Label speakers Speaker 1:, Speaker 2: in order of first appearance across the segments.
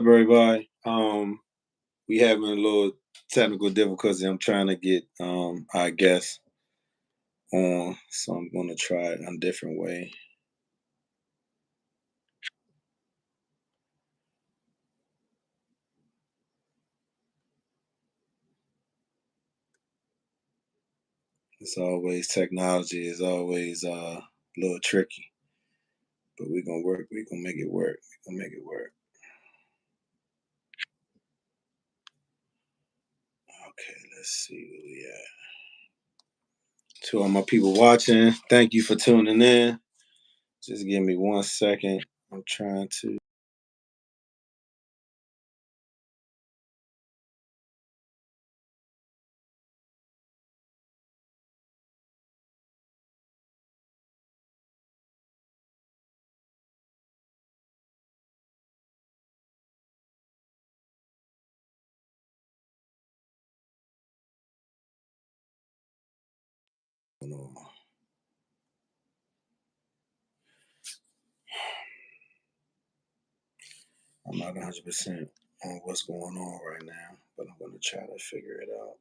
Speaker 1: Everybody. We having a little technical difficulty. I'm trying to get our guest on, so I'm gonna try it a different way. It's always technology is always a little tricky, but we're gonna work. We're gonna make it work. We're gonna make it work. Okay, let's see where we at. To all my people watching, thank you for tuning in. Just give me 1 second. I'm trying to. I'm not 100% on what's going on right now, but I'm going to try to figure it out.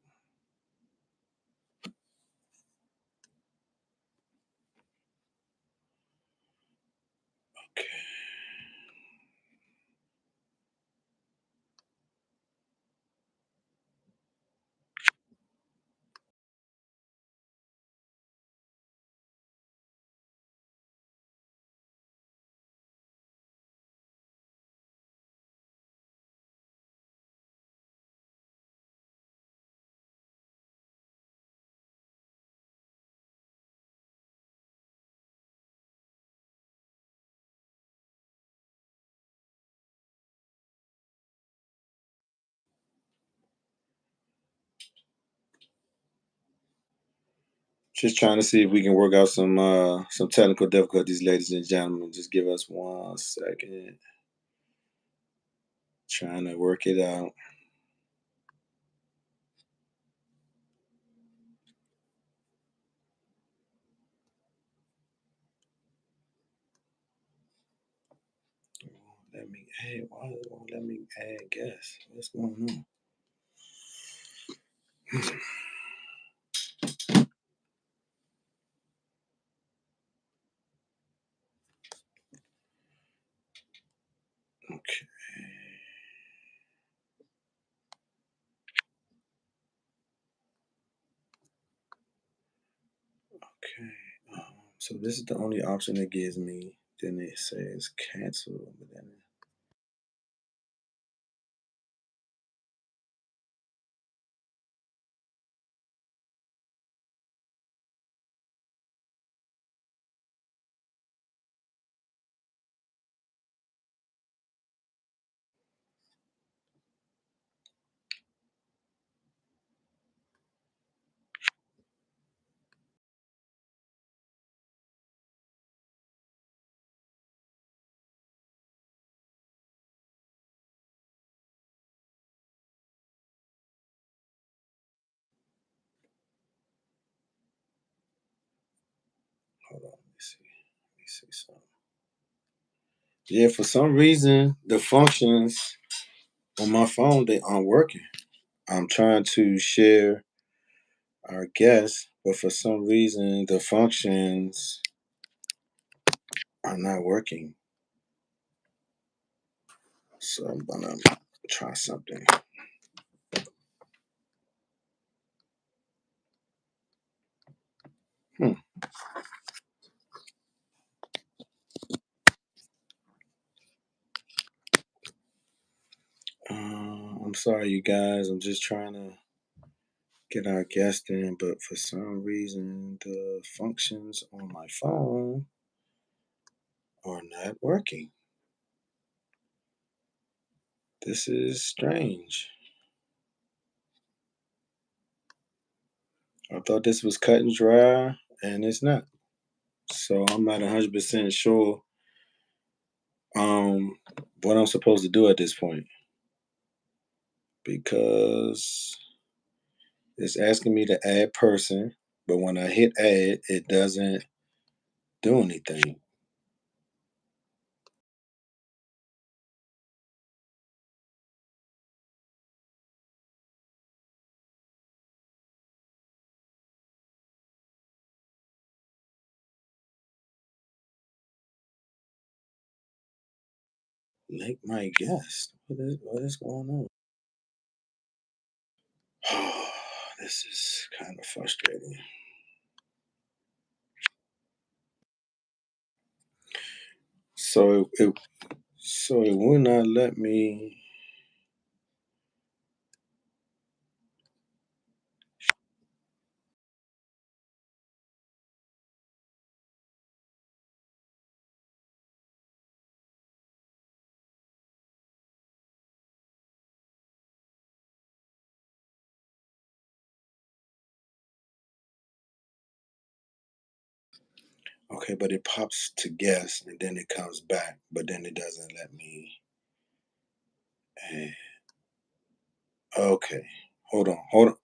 Speaker 1: Okay. Just trying to see if we can work out some technical difficulties, ladies and gentlemen. Just give us 1 second. Trying to work it out. Let me add. Why it won't let me add guests? What's going on? Okay. Okay. So this is the only option it gives me. Then it says cancel. But then hold on. Let me see. Let me see something. Yeah, for some reason the functions on my phone they aren't working. I'm trying to share our guests, but for some reason the functions are not working. So I'm gonna try something. Hmm. I'm sorry, you guys. I'm just trying to get our guest in, but for some reason the functions on my phone are not working. This is strange. I thought this was cut and dry, and it's not. So I'm not 100% sure um what I'm supposed to do at this point because it's asking me to add person, but when I hit add, it doesn't do anything. Link my guest. What is going on? This is kind of frustrating. So it will not let me. Okay, but it pops to guest and then it comes back, but then it doesn't let me. eh, Okay, hold on, hold on.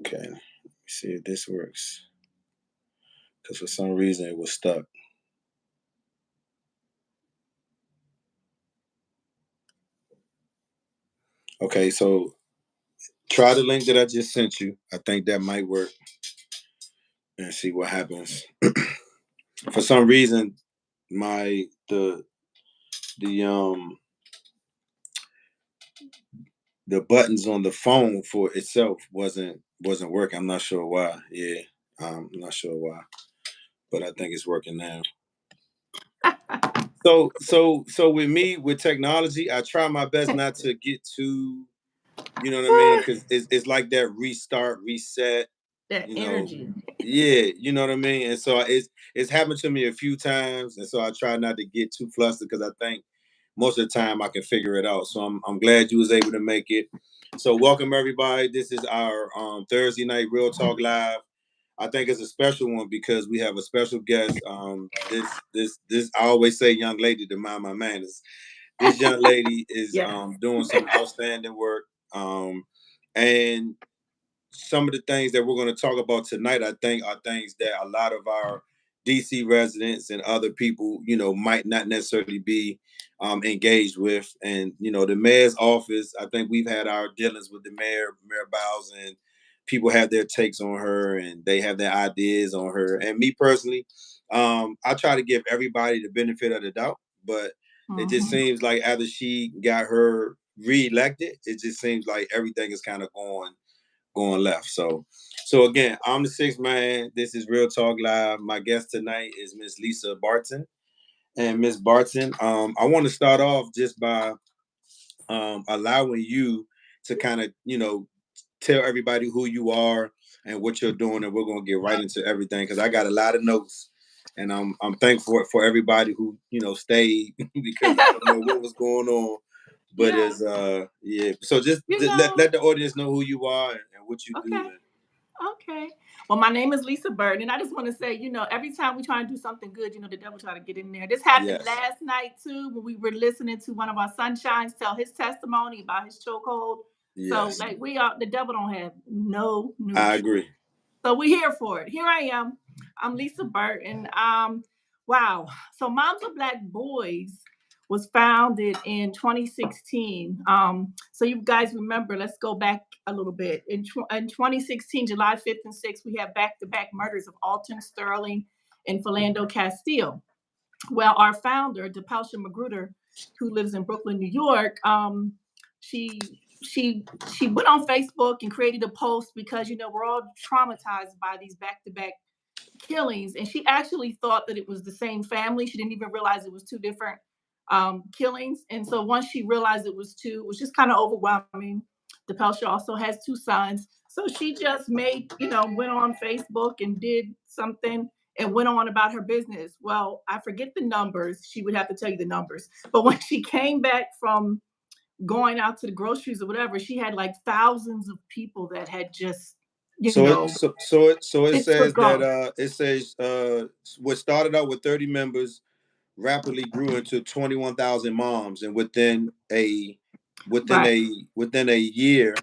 Speaker 1: Okay, let me see if this works. Because for some reason it was stuck. Okay, so try the link that I just sent you. I think that might work and see what happens. For some reason, my the the buttons on the phone for itself wasn't working. I'm not sure why. Yeah, I'm not sure why, but I think it's working now. So with me with technology, I try my best not to get too, you know what I mean, because it's like that restart, reset,
Speaker 2: That
Speaker 1: you know.
Speaker 2: energy.
Speaker 1: Yeah, you know what I mean. And so it's happened to me a few times, and so I try not to get too flustered because I think most of the time I can figure it out. So I'm glad you was able to make it. So welcome everybody. This is our Thursday night Real Talk Live. I think it's a special one because we have a special guest. This I always say young lady to mind my manners. This young lady is
Speaker 2: Yes.
Speaker 1: doing some outstanding work. And some of the things that we're going to talk about tonight, I think, are things that a lot of our DC residents and other people, might not necessarily be engaged with. And the mayor's office, I think we've had our dealings with the Mayor Bowles, and people have their takes on her, and they have their ideas on her. And me personally, I try to give everybody the benefit of the doubt, but it just
Speaker 2: Mm-hmm.
Speaker 1: seems like after she got her reelected, it just seems like everything is kind of going left. So again, I'm the sixth man. This is Real Talk Live. My guest tonight is Miss Lisa Barton. And Miss Barton, I want to start off just by allowing you to kind of, tell everybody who you are and what you're doing, and we're gonna get right into everything because I got a lot of notes, and I'm thankful for everybody who stayed because I don't know what was going on, but
Speaker 2: Yeah.
Speaker 1: as yeah. So just
Speaker 2: You
Speaker 1: let
Speaker 2: know.
Speaker 1: let the audience know who you are and what you do.
Speaker 2: Okay. Okay. Well, my name is Lisa Burton, and I just want to say, every time we try to do something good, the devil try to get in there. This happened
Speaker 1: Yes,
Speaker 2: last night too, when we were listening to one of our sunshines tell his testimony about his chokehold. So,
Speaker 1: yes,
Speaker 2: like, we are the devil don't have no
Speaker 1: I
Speaker 2: neutral.
Speaker 1: agree.
Speaker 2: So we're here for it. Here I am. I'm Lisa Burton. Wow. So Moms of Black Boys was founded in 2016. So you guys remember, let's go back a little bit. In 2016, July 5th and 6th, we have back-to-back murders of Alton Sterling and Philando Castile. Well, our founder, DePausha Magruder, who lives in Brooklyn, New York, she she went on Facebook and created a post because we're all traumatized by these back-to-back killings, and she actually thought that it was the same family. She didn't even realize it was two different killings, and so once she realized it was two, it was just kind of overwhelming. DePelsha also has two sons, so she just went on Facebook and did something and went on about her business. Well, I forget the numbers. She would have to tell you the numbers, but when she came back from going out to the groceries or whatever, she had like thousands of people that had just, you
Speaker 1: So it
Speaker 2: know,
Speaker 1: so so it so it
Speaker 2: it
Speaker 1: says
Speaker 2: took
Speaker 1: that
Speaker 2: off.
Speaker 1: what started out with 30 members rapidly grew into 21,000 moms, and within
Speaker 2: Right.
Speaker 1: a within a year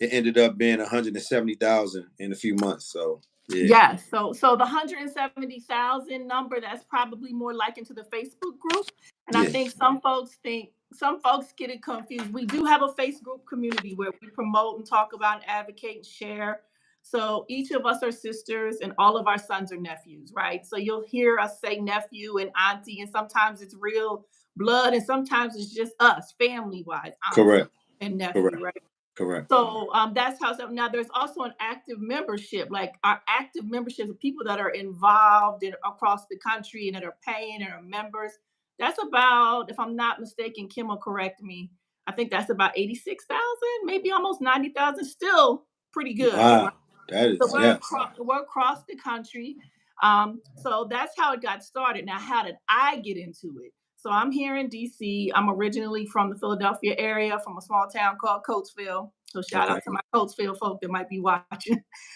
Speaker 1: it ended up being 170,000 in a few months. So yeah,
Speaker 2: Yes. So the 170,000 number, that's probably more like into the Facebook group. And I
Speaker 1: yeah.
Speaker 2: think some folks get it confused. We do have a Facebook community where we promote and talk about and advocate and share. So each of us are sisters, and all of our sons are nephews, right? So you'll hear us say nephew and auntie, and sometimes it's real blood, and sometimes it's just us, family wise, auntie
Speaker 1: Correct.
Speaker 2: and nephew,
Speaker 1: Correct.
Speaker 2: right?
Speaker 1: Correct.
Speaker 2: So that's how. So now there's also an active membership, like our active membership of people that are involved in, across the country and that are paying and are members. That's about, if I'm not mistaken, Kim will correct me. I think that's about 86,000, maybe almost 90,000. Still pretty good, right?
Speaker 1: Wow. That
Speaker 2: So
Speaker 1: is yes.
Speaker 2: we're across the country. So that's how it got started. Now, how did I get into it? So I'm here in DC. I'm originally from the Philadelphia area, from a small town called Coatesville. So shout
Speaker 1: Okay.
Speaker 2: out to my Coatesville folk that might be watching.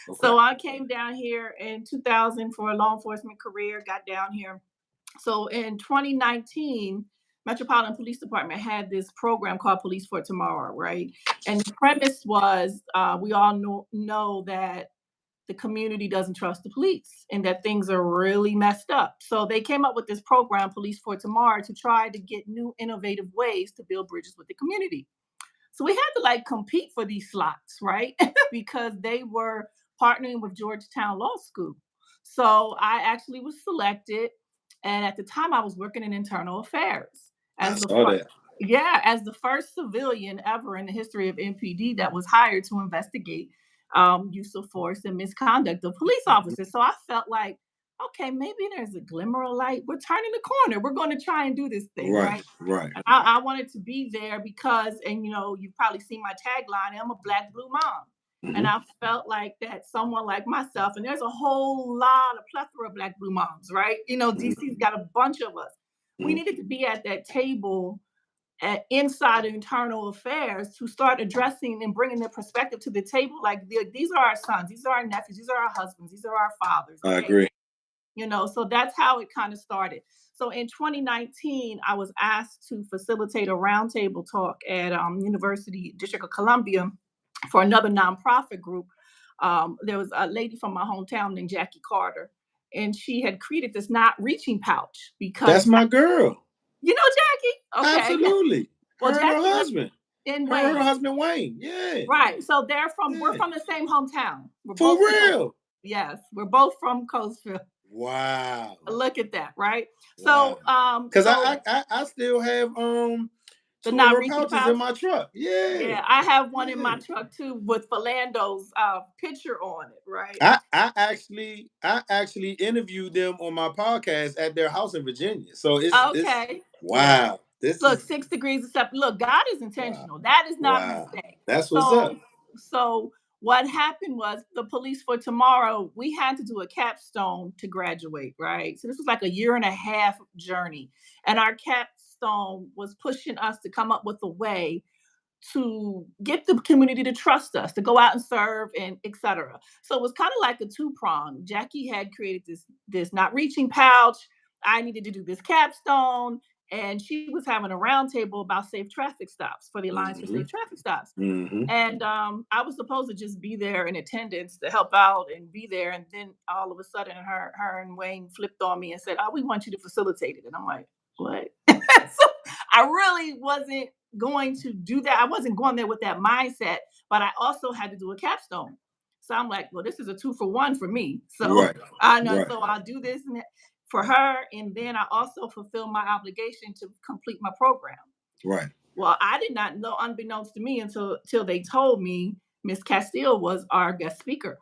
Speaker 1: Okay.
Speaker 2: So I came down here in 2000 for a law enforcement career, got down here. So in 2019, Metropolitan Police Department had this program called Police for Tomorrow, right? And the premise was we all know that the community doesn't trust the police and that things are really messed up. So they came up with this program, Police for Tomorrow, to try to get new innovative ways to build bridges with the community. So we had to like compete for these slots, right? Because they were partnering with Georgetown Law School. So I actually was selected. And at the time, I was working in internal affairs
Speaker 1: I
Speaker 2: as the
Speaker 1: saw
Speaker 2: first,
Speaker 1: that.
Speaker 2: yeah, as the first civilian ever in the history of MPD that was hired to investigate use of force and misconduct of police officers. So I felt like, okay, maybe there's a glimmer of light. We're turning the corner. We're going to try and do this thing,
Speaker 1: Right.
Speaker 2: right?
Speaker 1: Right.
Speaker 2: I wanted to be there because, and you know, you've probably seen my tagline, I'm a Black Blue mom. And
Speaker 1: Mm-hmm.
Speaker 2: I felt like that someone like myself, and there's a whole lot of plethora of Black Blue moms, right? You know, DC's got a bunch of us. We
Speaker 1: Mm-hmm.
Speaker 2: needed to be at that table at inside internal affairs to start addressing and bringing their perspective to the table. Like, these are our sons, these are our nephews, these are our husbands, these are our fathers.
Speaker 1: I
Speaker 2: Okay,
Speaker 1: agree.
Speaker 2: you know, so that's how it kind of started. So in 2019 I was asked to facilitate a roundtable talk at University District of Columbia for another nonprofit group. There was a lady from my hometown named Jackie Carter, and she had created this not reaching pouch because
Speaker 1: That's my girl.
Speaker 2: you know Jackie. Okay.
Speaker 1: Absolutely.
Speaker 2: Well,
Speaker 1: Her and her
Speaker 2: Jackie lives
Speaker 1: husband.
Speaker 2: in
Speaker 1: Her and her
Speaker 2: Wayne.
Speaker 1: husband Wayne. Yeah.
Speaker 2: Right. So we're
Speaker 1: Yeah.
Speaker 2: from the same hometown. We're
Speaker 1: For
Speaker 2: both from
Speaker 1: real.
Speaker 2: yes, we're both from Coatesville.
Speaker 1: Wow.
Speaker 2: Look at that, right?
Speaker 1: Wow.
Speaker 2: So
Speaker 1: Cause
Speaker 2: so
Speaker 1: I still have
Speaker 2: the
Speaker 1: two of
Speaker 2: not
Speaker 1: her
Speaker 2: reaching
Speaker 1: pouches in
Speaker 2: pouch.
Speaker 1: my truck. Yeah.
Speaker 2: Yeah, I have one in
Speaker 1: Yeah.
Speaker 2: my truck too with Philando's picture on it, right?
Speaker 1: I actually interviewed them on my podcast at their house in Virginia. So it's
Speaker 2: Okay. Yeah.
Speaker 1: wow. This
Speaker 2: Look,
Speaker 1: is
Speaker 2: 6 degrees of separate. Look, God is
Speaker 1: wow.
Speaker 2: intentional. That is not a
Speaker 1: Wow.
Speaker 2: mistake.
Speaker 1: That's what's up.
Speaker 2: So what happened was the Police for Tomorrow, we had to do a capstone to graduate, right? So this was like a year and a half journey. And our capstone was pushing us to come up with a way to get the community to trust us, to go out and serve, and etc. So it was kind of like a two prong. Jackie had created this not reaching pouch. I needed to do this capstone, and she was having a roundtable about safe traffic stops for the Alliance for
Speaker 1: Mm-hmm.
Speaker 2: Safe Traffic Stops.
Speaker 1: Mm-hmm.
Speaker 2: And I was supposed to just be there in attendance to help out and be there. And then all of a sudden, her and Wayne flipped on me and said, "Oh, we want you to facilitate it." And I'm like, "What?" So I really wasn't going to do that. I wasn't going there with that mindset, but I also had to do a capstone. So I'm like, well, this is a 2 for 1 for me. So
Speaker 1: Right.
Speaker 2: I know,
Speaker 1: Right.
Speaker 2: so I'll do this for her. And then I also fulfill my obligation to complete my program.
Speaker 1: Right.
Speaker 2: Well, I did not know, unbeknownst to me, until they told me Miss Castile was our guest speaker.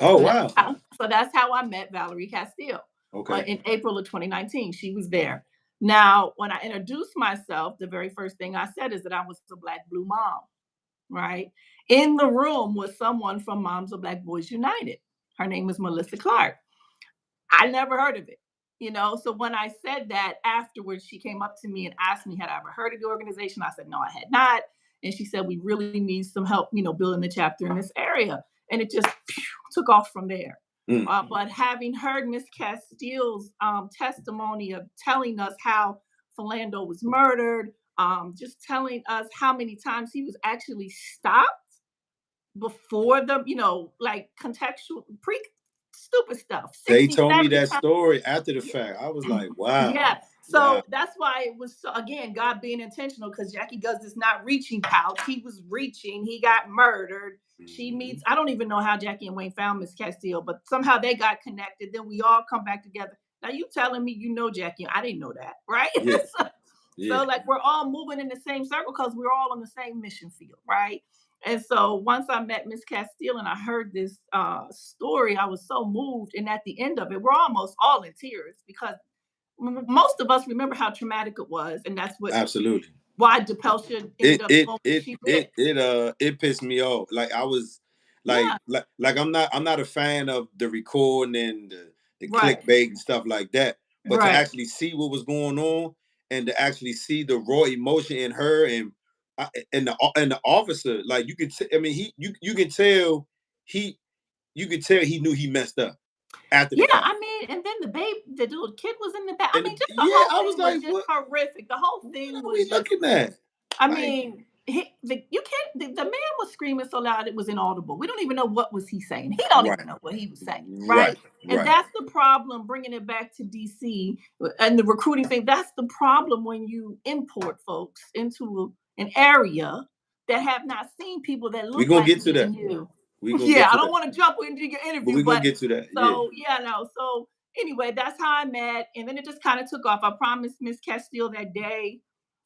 Speaker 1: Oh
Speaker 2: So
Speaker 1: wow.
Speaker 2: that's how I met Valerie Castile
Speaker 1: Okay.
Speaker 2: in April of 2019. She was there. Now, when I introduced myself, the very first thing I said is that I was a Black Blue mom, right? In the room was someone from Moms of Black Boys United. Her name is Melissa Clark. I never heard of it, you know. So when I said that afterwards, she came up to me and asked me, had I ever heard of the organization? I said, no, I had not. And she said, we really need some help, you know, building the chapter in this area. And it just took off from there.
Speaker 1: Mm.
Speaker 2: But having heard Miss Castile's testimony of telling us how Philando was murdered, just telling us how many times he was actually stopped before the, you know, like contextual, pre stupid stuff,
Speaker 1: They
Speaker 2: 60,
Speaker 1: told me
Speaker 2: 70
Speaker 1: that
Speaker 2: times.
Speaker 1: story after the fact. I was like, wow.
Speaker 2: Yeah.
Speaker 1: Wow.
Speaker 2: So that's why it was so, again, God being intentional, because Jackie does this not reaching pouch. He was reaching, he got murdered. She meets, I don't even know how Jackie and Wayne found Miss Castile, but somehow they got connected. Then we all come back together. Now you telling me you know Jackie? I didn't know that, right?
Speaker 1: Yeah.
Speaker 2: so,
Speaker 1: Yeah.
Speaker 2: so like we're all moving in the same circle because we're all on the same mission field, right? And so once I met Miss Castile and I heard this story, I was so moved. And at the end of it, we're almost all in tears because most of us remember how traumatic it was, and that's what
Speaker 1: Absolutely.
Speaker 2: why DePeltia ended
Speaker 1: it
Speaker 2: up
Speaker 1: it
Speaker 2: going where
Speaker 1: it
Speaker 2: she
Speaker 1: it
Speaker 2: went.
Speaker 1: it pissed me off. Like I was
Speaker 2: Yeah,
Speaker 1: like I'm not a fan of the recording and the
Speaker 2: right,
Speaker 1: clickbait and stuff like that. But to
Speaker 2: right.
Speaker 1: actually see what was going on and to actually see the raw emotion in her and the officer, like I mean you can tell he he knew he messed up after the
Speaker 2: Yeah,
Speaker 1: fact.
Speaker 2: I mean, and then the little kid was in the back. I
Speaker 1: And
Speaker 2: mean, just the
Speaker 1: yeah,
Speaker 2: whole
Speaker 1: I was
Speaker 2: thing was
Speaker 1: like,
Speaker 2: just horrific. The whole
Speaker 1: what
Speaker 2: thing
Speaker 1: are
Speaker 2: was
Speaker 1: we
Speaker 2: just.
Speaker 1: looking at?
Speaker 2: I
Speaker 1: Like,
Speaker 2: mean, you can't. The man was screaming so loud it was inaudible. We don't even know what was he saying. He don't
Speaker 1: right,
Speaker 2: even know what he was saying,
Speaker 1: right,
Speaker 2: right? And
Speaker 1: right.
Speaker 2: that's the problem. Bringing it back to DC and the recruiting thing. That's the problem when you import folks into an area that have not seen people that
Speaker 1: We
Speaker 2: look
Speaker 1: gonna
Speaker 2: like
Speaker 1: get to
Speaker 2: me
Speaker 1: that.
Speaker 2: and you.
Speaker 1: We gonna
Speaker 2: Yeah,
Speaker 1: get
Speaker 2: I
Speaker 1: to
Speaker 2: don't
Speaker 1: that.
Speaker 2: want to jump into your
Speaker 1: But
Speaker 2: interview,
Speaker 1: we gonna
Speaker 2: but
Speaker 1: get to that. Yeah.
Speaker 2: so yeah, no. So anyway, that's how I met, and then it just kind of took off. I promised Miss Castile that day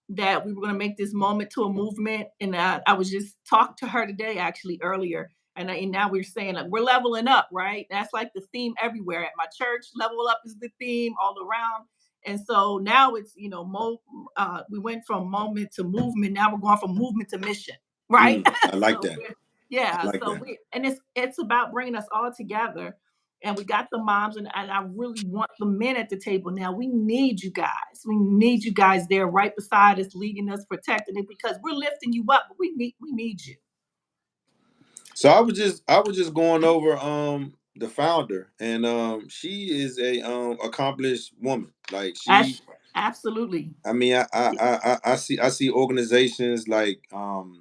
Speaker 2: that we were going to make this moment to a movement. And I was just talking to her today, actually, earlier. And now we're saying like we're leveling up, right? That's like the theme everywhere at my church. Level up is the theme all around. And so now it's, we went from moment to movement. Now we're going from movement to mission, right?
Speaker 1: I like
Speaker 2: so
Speaker 1: that. I
Speaker 2: yeah,
Speaker 1: like
Speaker 2: so
Speaker 1: that.
Speaker 2: it's about bringing us all together, and we got the moms, and I really want the men at the table now. We need you guys. We need you guys there right beside us, leading us, protecting it, because we're lifting you up, but we need you.
Speaker 1: So I was just going over the founder, and she is a accomplished woman. Like she,
Speaker 2: Absolutely.
Speaker 1: I mean, I see organizations like Viacom,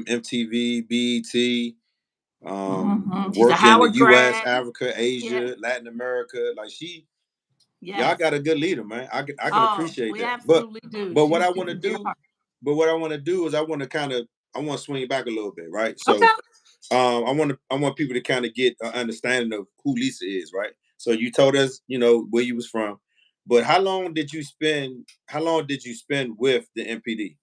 Speaker 1: MTV, BET,
Speaker 2: She's a
Speaker 1: worked in the
Speaker 2: Howard
Speaker 1: U.S.,
Speaker 2: grad.
Speaker 1: Africa,
Speaker 2: Yeah.
Speaker 1: Asia, Latin America. Like y'all
Speaker 2: Yes.
Speaker 1: got a good leader, man. I can
Speaker 2: Oh,
Speaker 1: appreciate
Speaker 2: we
Speaker 1: that. But
Speaker 2: absolutely do.
Speaker 1: but what I
Speaker 2: She's
Speaker 1: want to
Speaker 2: a dear
Speaker 1: do,
Speaker 2: heart.
Speaker 1: what I want to do is I want to swing back a little bit, right?
Speaker 2: Okay.
Speaker 1: So I want people to kind of get an understanding of who Lisa is, right? So you told us, where you was from, but How long did you spend with the MPD?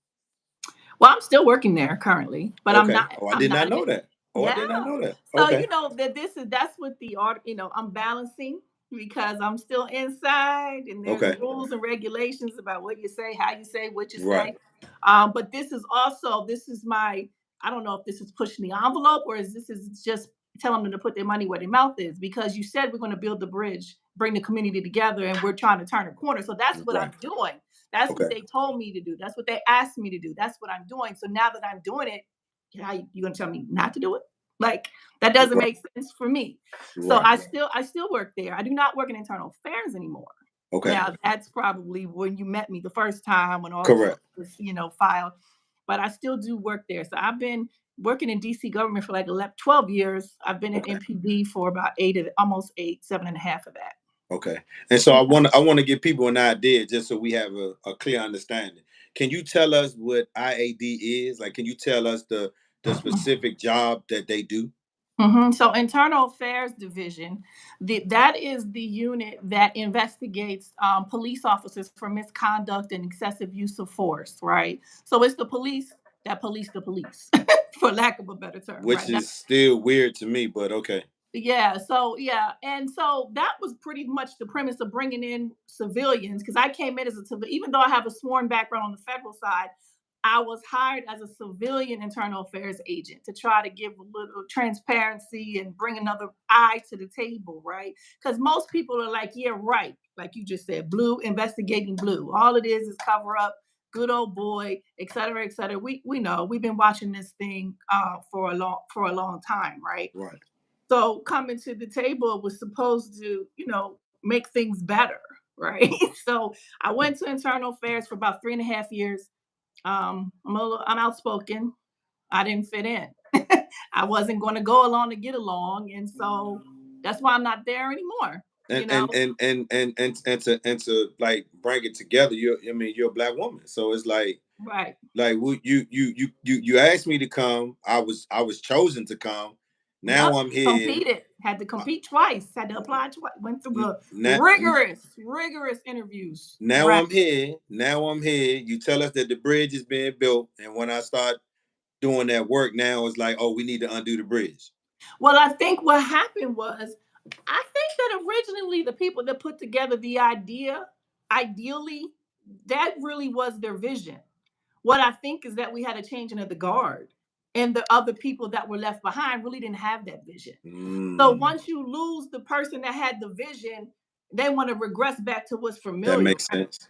Speaker 2: Well, I'm still working there currently, but I'm
Speaker 1: Okay.
Speaker 2: not.
Speaker 1: Oh, I
Speaker 2: I'm
Speaker 1: did not
Speaker 2: not.
Speaker 1: know that. Oh, I
Speaker 2: Yeah.
Speaker 1: did not know that.
Speaker 2: So
Speaker 1: Okay.
Speaker 2: that that's what the art. I'm balancing because I'm still inside, and there's
Speaker 1: Okay.
Speaker 2: rules and regulations about what you say, how you say, what you
Speaker 1: Right.
Speaker 2: say. But this is my. I don't know if this is pushing the envelope or is this is just telling them to put their money where their mouth is, because you said we're going to build the bridge, bring the community together, and we're trying to turn a corner. So that's what
Speaker 1: Right.
Speaker 2: I'm doing. That's what
Speaker 1: Okay.
Speaker 2: they told me to do. That's what they asked me to do. That's what I'm doing. So now that I'm doing it, you gonna tell me not to do it? Like that doesn't
Speaker 1: Right.
Speaker 2: make sense for me. So
Speaker 1: Right.
Speaker 2: I still work there. I do not work in internal affairs anymore.
Speaker 1: Okay.
Speaker 2: Now that's probably when you met me the first time when all the stuff
Speaker 1: Correct.
Speaker 2: was filed, but I still do work there. So I've been working in DC government for like 11, 12 years. I've been in
Speaker 1: Okay.
Speaker 2: MPD for about eight of almost eight, seven and a half of that.
Speaker 1: Okay. And so I want to give people an idea just so we have a clear understanding. Can you tell us what IAD is? Like, can you tell us the specific job that they do?
Speaker 2: So, Internal Affairs Division, that is the unit that investigates police officers for misconduct and excessive use of force, right? So, it's the police that police the police, for lack of a better term,
Speaker 1: Which
Speaker 2: right?
Speaker 1: is still weird to me, but okay.
Speaker 2: And so that was pretty much the premise of bringing in civilians, because I came in as a civilian, even though I have a sworn background on the federal side. I was hired as a civilian internal affairs agent to try to give a little transparency and bring another eye to the table, right? Because most people are like, yeah, right, like you just said, blue investigating blue. All it is cover up, good old boy, et cetera, et cetera. We know we've been watching this thing for a long time, right?
Speaker 1: Right.
Speaker 2: So coming to the table was supposed to, make things better, right? So I went to internal affairs for about 3.5 years. I'm outspoken. I didn't fit in. I wasn't going to go along to get along, and so that's why I'm not there anymore.
Speaker 1: And
Speaker 2: You know,
Speaker 1: and and and and and, and to like bring it together, you're a black woman. So it's like
Speaker 2: Right.
Speaker 1: Like you asked me to come. I was chosen to come. Now
Speaker 2: Yep.
Speaker 1: I'm here.
Speaker 2: Competed. Had to compete twice. Had to apply twice. Went through the
Speaker 1: Now,
Speaker 2: rigorous interviews.
Speaker 1: now
Speaker 2: Right.
Speaker 1: I'm here. Now I'm here. You tell us that the bridge is being built, and when I start doing that work, now it's like, oh, we need to undo the bridge.
Speaker 2: Well, I think what happened was, I think that originally the people that put together the idea, ideally, that really was their vision. What I think is that we had a changing of the guard, and the other people that were left behind really didn't have that vision. So
Speaker 1: Mm,
Speaker 2: once you lose the person that had the vision, they want to regress back to what's
Speaker 1: that
Speaker 2: familiar,
Speaker 1: makes sense.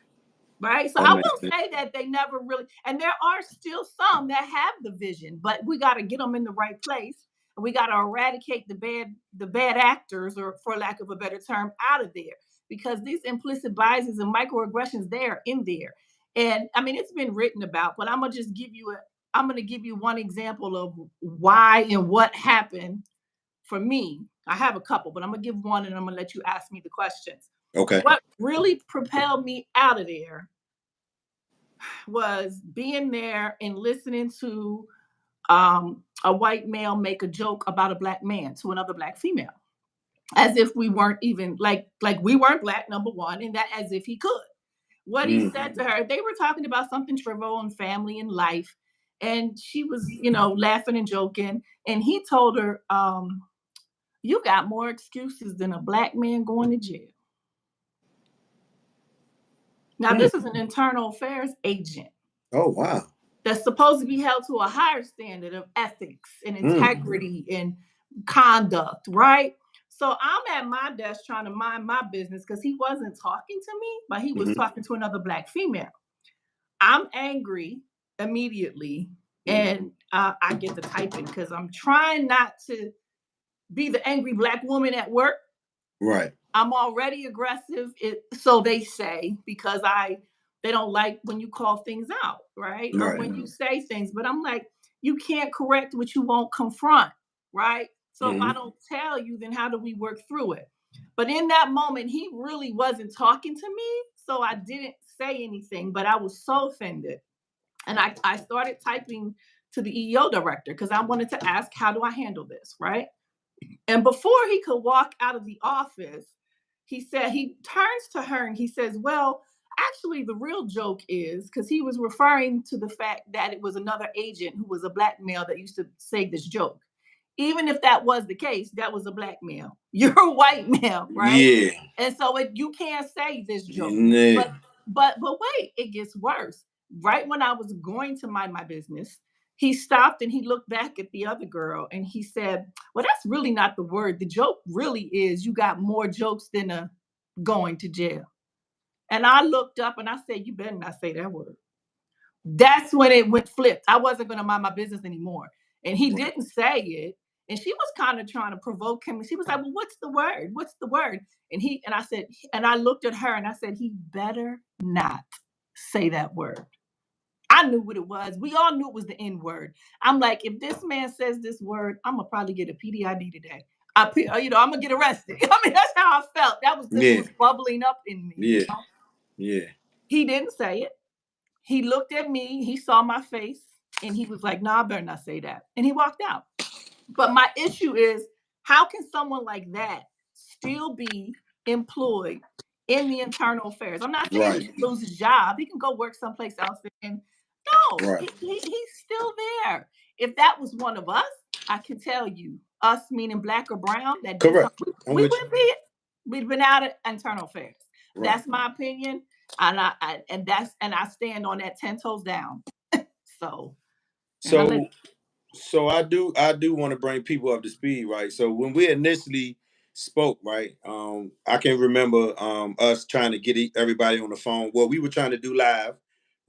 Speaker 2: right? So
Speaker 1: That
Speaker 2: I
Speaker 1: makes
Speaker 2: will
Speaker 1: sense.
Speaker 2: say that they never really, and there are still some that have the vision, but we got to get them in the right place, and we got to eradicate the bad actors, or for lack of a better term, out of there, because these implicit biases and microaggressions, they are in there. And I mean, it's been written about, but I'm going to give you one example of why and what happened for me. I have a couple, but I'm going to give one, and I'm going to let you ask me the questions.
Speaker 1: Okay.
Speaker 2: What really propelled me out of there was being there and listening to a white male make a joke about a black man to another black female, as if we weren't even like we weren't black, number one, and that as if he could. What he
Speaker 1: Mm,
Speaker 2: said to her, they were talking about something trivial and family and life, and she was, laughing and joking, and he told her, "You got more excuses than a black man going to jail." Now,
Speaker 1: mm.
Speaker 2: this is an internal affairs agent
Speaker 1: Oh wow.
Speaker 2: that's supposed to be held to a higher standard of ethics and
Speaker 1: Mm,
Speaker 2: integrity and conduct, right? So I'm at my desk trying to mind my business because he wasn't talking to me, but he was
Speaker 1: mm-hmm,
Speaker 2: talking to another black female. I'm angry immediately,
Speaker 1: mm.
Speaker 2: and I get to typing because I'm trying not to be the angry black woman at work.
Speaker 1: Right.
Speaker 2: I'm already aggressive, so they say, because they don't like when you call things out, right? Or
Speaker 1: Right.
Speaker 2: when you say things. But I'm like, you can't correct what you won't confront, right? So if I
Speaker 1: Mm-hmm.
Speaker 2: don't tell you, then how do we work through it? But in that moment, he really wasn't talking to me, so I didn't say anything. But I was so offended, and I started typing to the EEO director because I wanted to ask, how do I handle this, right? And before he could walk out of the office, he turns to her and he says, "Well, actually, the real joke is," because he was referring to the fact that it was another agent who was a black male that used to say this joke. Even if that was the case, that was a black male. You're a white male, right?
Speaker 1: Yeah.
Speaker 2: And so you can't say this joke.
Speaker 1: Yeah.
Speaker 2: But but wait, it gets worse. Right when I was going to mind my business, he stopped and he looked back at the other girl and he said, "Well, that's really not the word. The joke really is, you got more jokes than a going to jail." And I looked up and I said, "You better not say that word." That's when it went flipped. I wasn't going to mind my business anymore. And he
Speaker 1: Right.
Speaker 2: didn't say it. And she was kind of trying to provoke him. She was like, "Well, what's the word? What's the word?" And I said, and I looked at her and I said, "He better not say that word." I knew what it was. We all knew it was the N word. I'm like, if this man says this word, I'm gonna probably get a PDID today. I'm gonna get arrested. I mean, that's how I felt. That was just
Speaker 1: Yeah.
Speaker 2: was bubbling up in me.
Speaker 1: Yeah. Yeah.
Speaker 2: He didn't say it. He looked at me. He saw my face, and he was like, "Nah, I better not say that." And he walked out. But my issue is, how can someone like that still be employed in the internal affairs? I'm not saying he
Speaker 1: Right.
Speaker 2: should lose his job. He can go work someplace else. And no,
Speaker 1: Right.
Speaker 2: he's still there. If that was one of us, I can tell you, us meaning black or brown, that did
Speaker 1: Correct.
Speaker 2: something,
Speaker 1: I'm
Speaker 2: we
Speaker 1: with
Speaker 2: wouldn't be it. We'd been out of internal affairs.
Speaker 1: you. Right.
Speaker 2: That's my opinion, and I stand on that 10 toes down. So, and I let
Speaker 1: So so I do want to bring people up to speed, right? So when we initially spoke, right, I can remember us trying to get everybody on the phone. Well, we were trying to do live.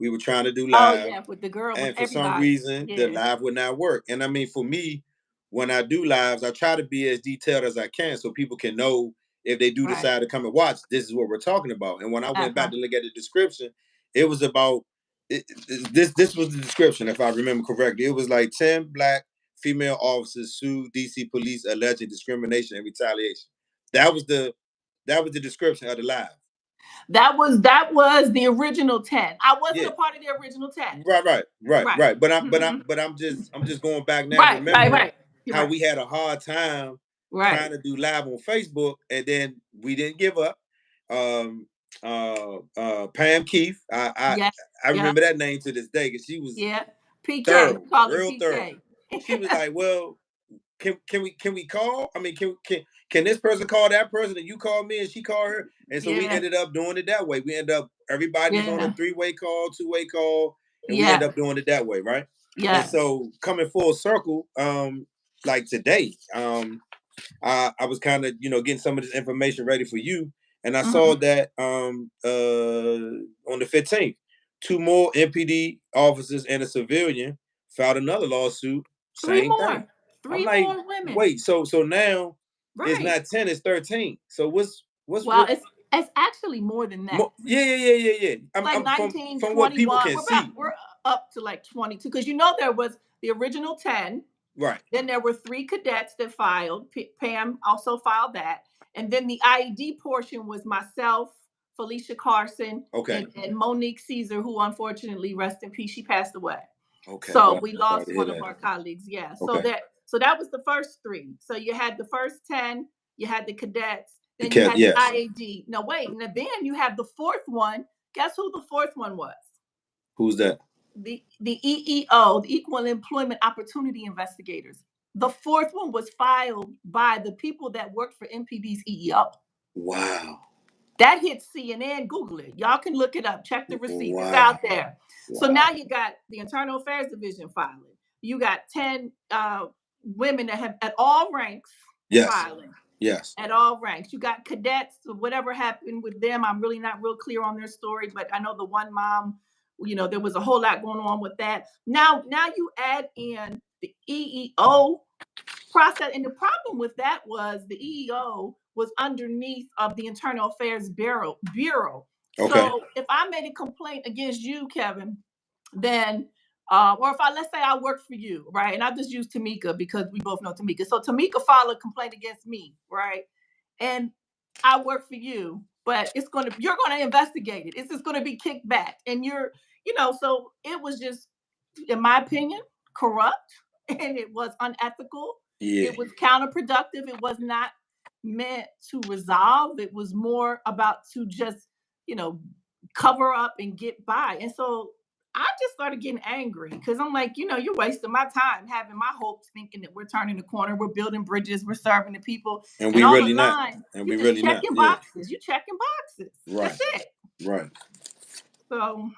Speaker 1: We were trying to do
Speaker 2: Oh
Speaker 1: live,
Speaker 2: yeah, with the girl, with
Speaker 1: and for some
Speaker 2: everybody.
Speaker 1: reason the
Speaker 2: Yeah,
Speaker 1: live would not work. And I mean, for me, when I do lives, I try to be as detailed as I can so people can know if they do
Speaker 2: right.
Speaker 1: decide to come and watch, this is what we're talking about. And when I went back
Speaker 2: Uh-huh.
Speaker 1: to look at the description, it was about this was the description, if I remember correctly. It was like 10 black female officers sue DC police alleging discrimination and retaliation. That was the that was the description of the live.
Speaker 2: That was the original 10. I wasn't
Speaker 1: Yeah.
Speaker 2: a part of the original 10. Right.
Speaker 1: Right.
Speaker 2: Mhm.
Speaker 1: I'm just going back now, remembering
Speaker 2: Right. You're
Speaker 1: how
Speaker 2: right.
Speaker 1: we had a hard time
Speaker 2: Right.
Speaker 1: trying to do live on Facebook, and then we didn't give up. Um, Pam Keith,
Speaker 2: Yeah.
Speaker 1: I
Speaker 2: Yeah.
Speaker 1: remember that name to this day because she was
Speaker 2: Yeah. PK. We
Speaker 1: thorough,
Speaker 2: call her
Speaker 1: real thorough.
Speaker 2: PK.
Speaker 1: She was like, "Well, can we call? I mean, can this person call that person and you call me and she call her?" And so we
Speaker 2: Yeah.
Speaker 1: ended up doing it that way. We end up everybody's on a
Speaker 2: Yeah.
Speaker 1: 3-way call, 2-way call, and we end
Speaker 2: Yeah.
Speaker 1: up doing it that way, right? And
Speaker 2: Yes.
Speaker 1: so coming full circle, like today, I was kind of getting some of this information ready for you, and I saw
Speaker 2: Mhm.
Speaker 1: that on the 15th, two more MPD officers and a civilian filed another lawsuit.
Speaker 2: Three
Speaker 1: Same thing.
Speaker 2: more.
Speaker 1: I'm
Speaker 2: Three
Speaker 1: like,
Speaker 2: more women.
Speaker 1: wait, so now it's
Speaker 2: Right.
Speaker 1: not 10, it's 13. So what's
Speaker 2: Well,
Speaker 1: real?
Speaker 2: it's actually more than that.
Speaker 1: Yeah.
Speaker 2: Like
Speaker 1: I'm from
Speaker 2: 19,
Speaker 1: what people
Speaker 2: 21.
Speaker 1: can see.
Speaker 2: We're up to like 22 because there was the original 10.
Speaker 1: Right.
Speaker 2: Then there were 3 cadets that filed. Pam also filed that. And then the IED portion was myself, Felicia Carson,
Speaker 1: Okay.
Speaker 2: and Monique Caesar, who unfortunately, rest in peace, she passed away.
Speaker 1: Okay.
Speaker 2: So
Speaker 1: Well,
Speaker 2: we
Speaker 1: sorry
Speaker 2: lost
Speaker 1: to hear
Speaker 2: one of
Speaker 1: that.
Speaker 2: our colleagues. Yeah.
Speaker 1: Okay.
Speaker 2: So that was the first 3. So you had the first 10, you had the cadets, then you
Speaker 1: Because
Speaker 2: had the
Speaker 1: yes.
Speaker 2: IAD. No, wait, and then you have the fourth one. Guess who the fourth one was?
Speaker 1: Who's that?
Speaker 2: The EEO, the Equal Employment Opportunity Investigators. The fourth one was filed by the people that worked for MPD's EEO.
Speaker 1: Wow.
Speaker 2: That hit CNN. Google it. Y'all can look it up. Check the receipts. It's
Speaker 1: Wow.
Speaker 2: out there. Wow. So now you got the Internal Affairs Division filing. You got 10 women that have at all ranks filing.
Speaker 1: Yes.
Speaker 2: At all ranks. You got cadets, whatever happened with them. I'm really not real clear on their story, but I know the one mom, there was a whole lot going on with that. Now you add in the EEO process, and the problem with that was the EEO was underneath of the Internal Affairs Bureau. Okay. So if I made a complaint against you, Kevin, then or if let's say I work for you, right? And I just use Tamika because we both know Tamika. So Tamika filed a complaint against me, right? And I work for you, but you're gonna investigate it. It's just gonna be kicked back. And so it was just, in my opinion, corrupt and it was unethical.
Speaker 1: Yeah.
Speaker 2: It was counterproductive. It was not meant to resolve. It was more about to just, cover up and get by. And so I just started getting angry because I'm like, you're wasting my time having my hopes thinking that we're turning the corner, we're building bridges, we're serving the people.
Speaker 1: And we
Speaker 2: all
Speaker 1: really
Speaker 2: the
Speaker 1: not.
Speaker 2: line,
Speaker 1: And we
Speaker 2: you're just
Speaker 1: really not.
Speaker 2: checking
Speaker 1: Yeah.
Speaker 2: boxes. You're checking boxes.
Speaker 1: Right.
Speaker 2: That's it.
Speaker 1: Right.
Speaker 2: So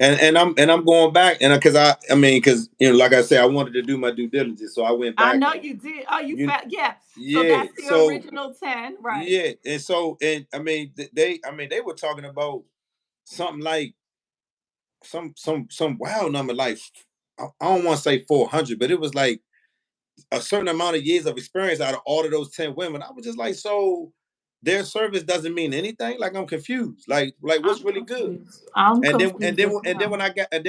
Speaker 1: And I'm going back, and because like I said, I wanted to do my due diligence, so I went back.
Speaker 2: I know you did. Oh, yeah. So
Speaker 1: Yeah.
Speaker 2: that's the original 10, right?
Speaker 1: Yeah, and they were talking about something like some wild number, like I don't want to say 400, but it was like a certain amount of years of experience out of all of those 10 women. I was just like, so their service doesn't mean anything? Like, I'm confused. Like what's really good?
Speaker 2: I'm
Speaker 1: And then
Speaker 2: confused as well.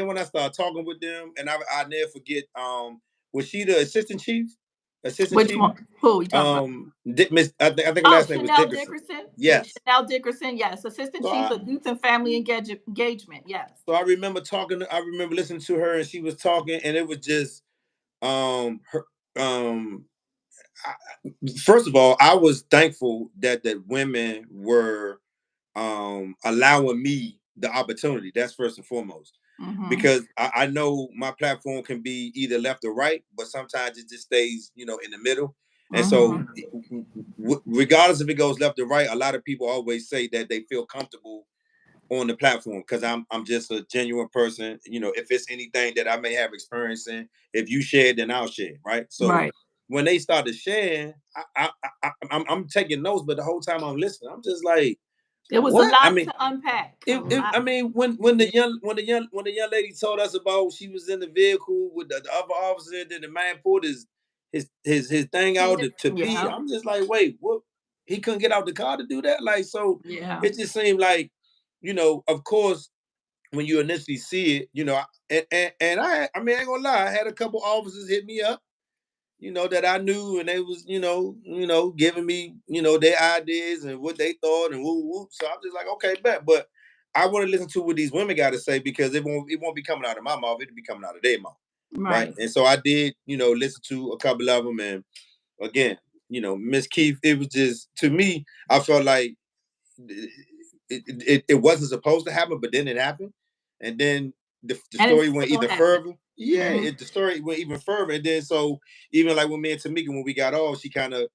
Speaker 1: when I started talking with them, and I never forget, was she the assistant chief? Assistant
Speaker 2: Which
Speaker 1: chief?
Speaker 2: one? Who you talking about?
Speaker 1: Miss, I think her
Speaker 2: Oh,
Speaker 1: last name was
Speaker 2: Chanel
Speaker 1: Dickerson.
Speaker 2: Dickerson.
Speaker 1: Yes.
Speaker 2: Chanel Dickerson. Yes, Assistant
Speaker 1: So
Speaker 2: Chief
Speaker 1: I
Speaker 2: of Youth and Family Engagement. Yes.
Speaker 1: so I remember I remember listening to her, and she was talking, and it was just her first of all, I was thankful that women were allowing me the opportunity. That's first and foremost. Mm-hmm. Because I know my platform can be either left or right, but sometimes it just stays, in the middle. And so, regardless if it goes left or right, a lot of people always say that they feel comfortable on the platform because I'm just a genuine person. If it's anything that I may have experience in, if you share, then I'll share, right? So when they started sharing, I'm taking notes, but the whole time I'm listening, I'm just like,
Speaker 2: it was
Speaker 1: what?
Speaker 2: a lot to unpack.
Speaker 1: When the young lady told us about she was in the vehicle with the other officer, then the man pulled his thing out to pee. I'm just like, wait, what? He couldn't get out the car to do that? Like, so it just seemed like, of course, when you initially see it, and I ain't gonna lie, I had a couple officers hit me up, that I knew, and they was, giving me, their ideas and what they thought and woo woo. So I'm just like, okay, bet. But I want to listen to what these women got to say because it won't be coming out of my mouth. It'll be coming out of their mouth, right?
Speaker 2: Right.
Speaker 1: And so I did, listen to a couple of them, and again, Miss Keith, it was just to me, I felt like it wasn't supposed to happen, but then it happened, and then the
Speaker 2: And
Speaker 1: story
Speaker 2: it's
Speaker 1: went
Speaker 2: still
Speaker 1: even
Speaker 2: happening.
Speaker 1: further. Yeah,
Speaker 2: Mm-hmm.
Speaker 1: the story went even further, and then so even like when me and Tamika, when we got off, she kind of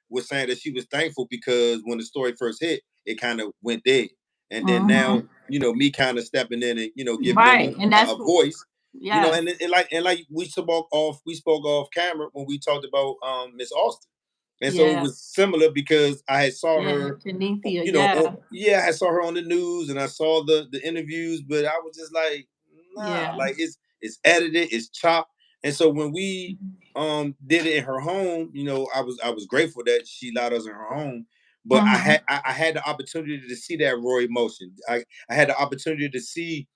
Speaker 1: was saying that she was thankful because when the story first hit, it kind of went dead, and then now
Speaker 2: Mm-hmm.
Speaker 1: me kind of stepping in and giving them
Speaker 2: Right. And
Speaker 1: a
Speaker 2: that's what,
Speaker 1: voice.
Speaker 2: yes.
Speaker 1: And like we spoke off camera when we talked about Miss Austin. And so it
Speaker 2: Yeah.
Speaker 1: was similar because I had saw
Speaker 2: Yeah.
Speaker 1: her,
Speaker 2: Janithia. Yeah.
Speaker 1: I saw her on the news and I saw the interviews, but I was just like, nah,
Speaker 2: Yeah.
Speaker 1: like it's edited, it's chopped. And so when we did it in her home, I was grateful that she allowed us in her home. But I
Speaker 2: Mm-hmm.
Speaker 1: had I had the opportunity to see that raw emotion. I had the opportunity to see,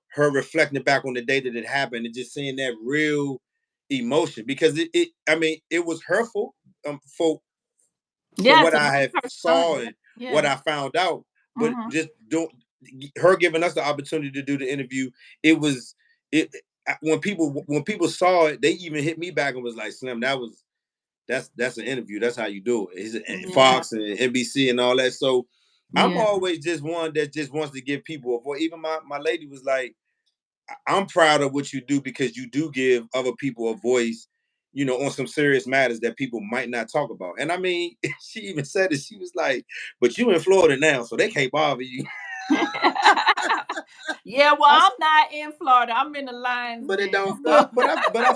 Speaker 1: her reflecting back on the day that it happened and just seeing that real emotion because I mean it was hurtful for
Speaker 2: Yeah.
Speaker 1: what
Speaker 2: To
Speaker 1: I
Speaker 2: lose
Speaker 1: have
Speaker 2: her
Speaker 1: saw
Speaker 2: son.
Speaker 1: and what
Speaker 2: Yeah.
Speaker 1: I found out. But
Speaker 2: Mm-hmm.
Speaker 1: just don't her giving us the opportunity to do the interview. It was it when people saw it, they even hit me back and was like, "Slim, that's an interview. That's how you do it." It's
Speaker 2: Yeah.
Speaker 1: Fox and NBC and all that. So I'm
Speaker 2: Yeah.
Speaker 1: always just one that just wants to give people a voice. Even my lady was like, I'm proud of what you do because you do give other people a voice, on some serious matters that people might not talk about. And I mean, she even said it. She was like, "But you in Florida now, so they can't bother you."
Speaker 2: Yeah, well,
Speaker 1: I,
Speaker 2: I'm not in Florida. I'm in the Lions
Speaker 1: But it
Speaker 2: Den.
Speaker 1: don't.
Speaker 2: So
Speaker 1: But I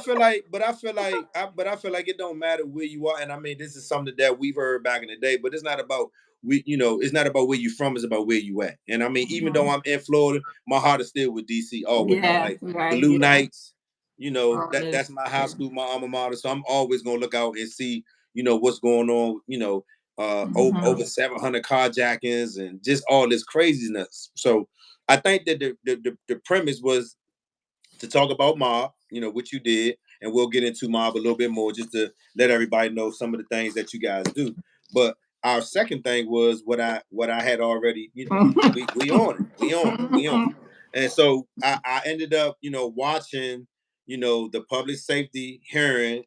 Speaker 1: feel like it don't matter where you are. And I mean, this is something that we've heard back in the day. But it's not about it's not about where you from. It's about where you at. And I mean, even though
Speaker 2: Mhm.
Speaker 1: I'm in Florida, my heart is still with DC always.
Speaker 2: Yeah,
Speaker 1: Like
Speaker 2: right.
Speaker 1: Blue
Speaker 2: Yeah.
Speaker 1: Knights,
Speaker 2: Oh,
Speaker 1: that's my high
Speaker 2: yeah.
Speaker 1: school, my alma mater. So I'm always gonna look out and see what's going on. Over
Speaker 2: Mhm.
Speaker 1: 700 carjackings and just all this craziness. So I think that the premise was to talk about Mob, what you did, and we'll get into Mob a little bit more just to let everybody know some of the things that you guys do. But our second thing was what I had already, we on it. We on it. We on it. And so I ended up, watching, the public safety hearing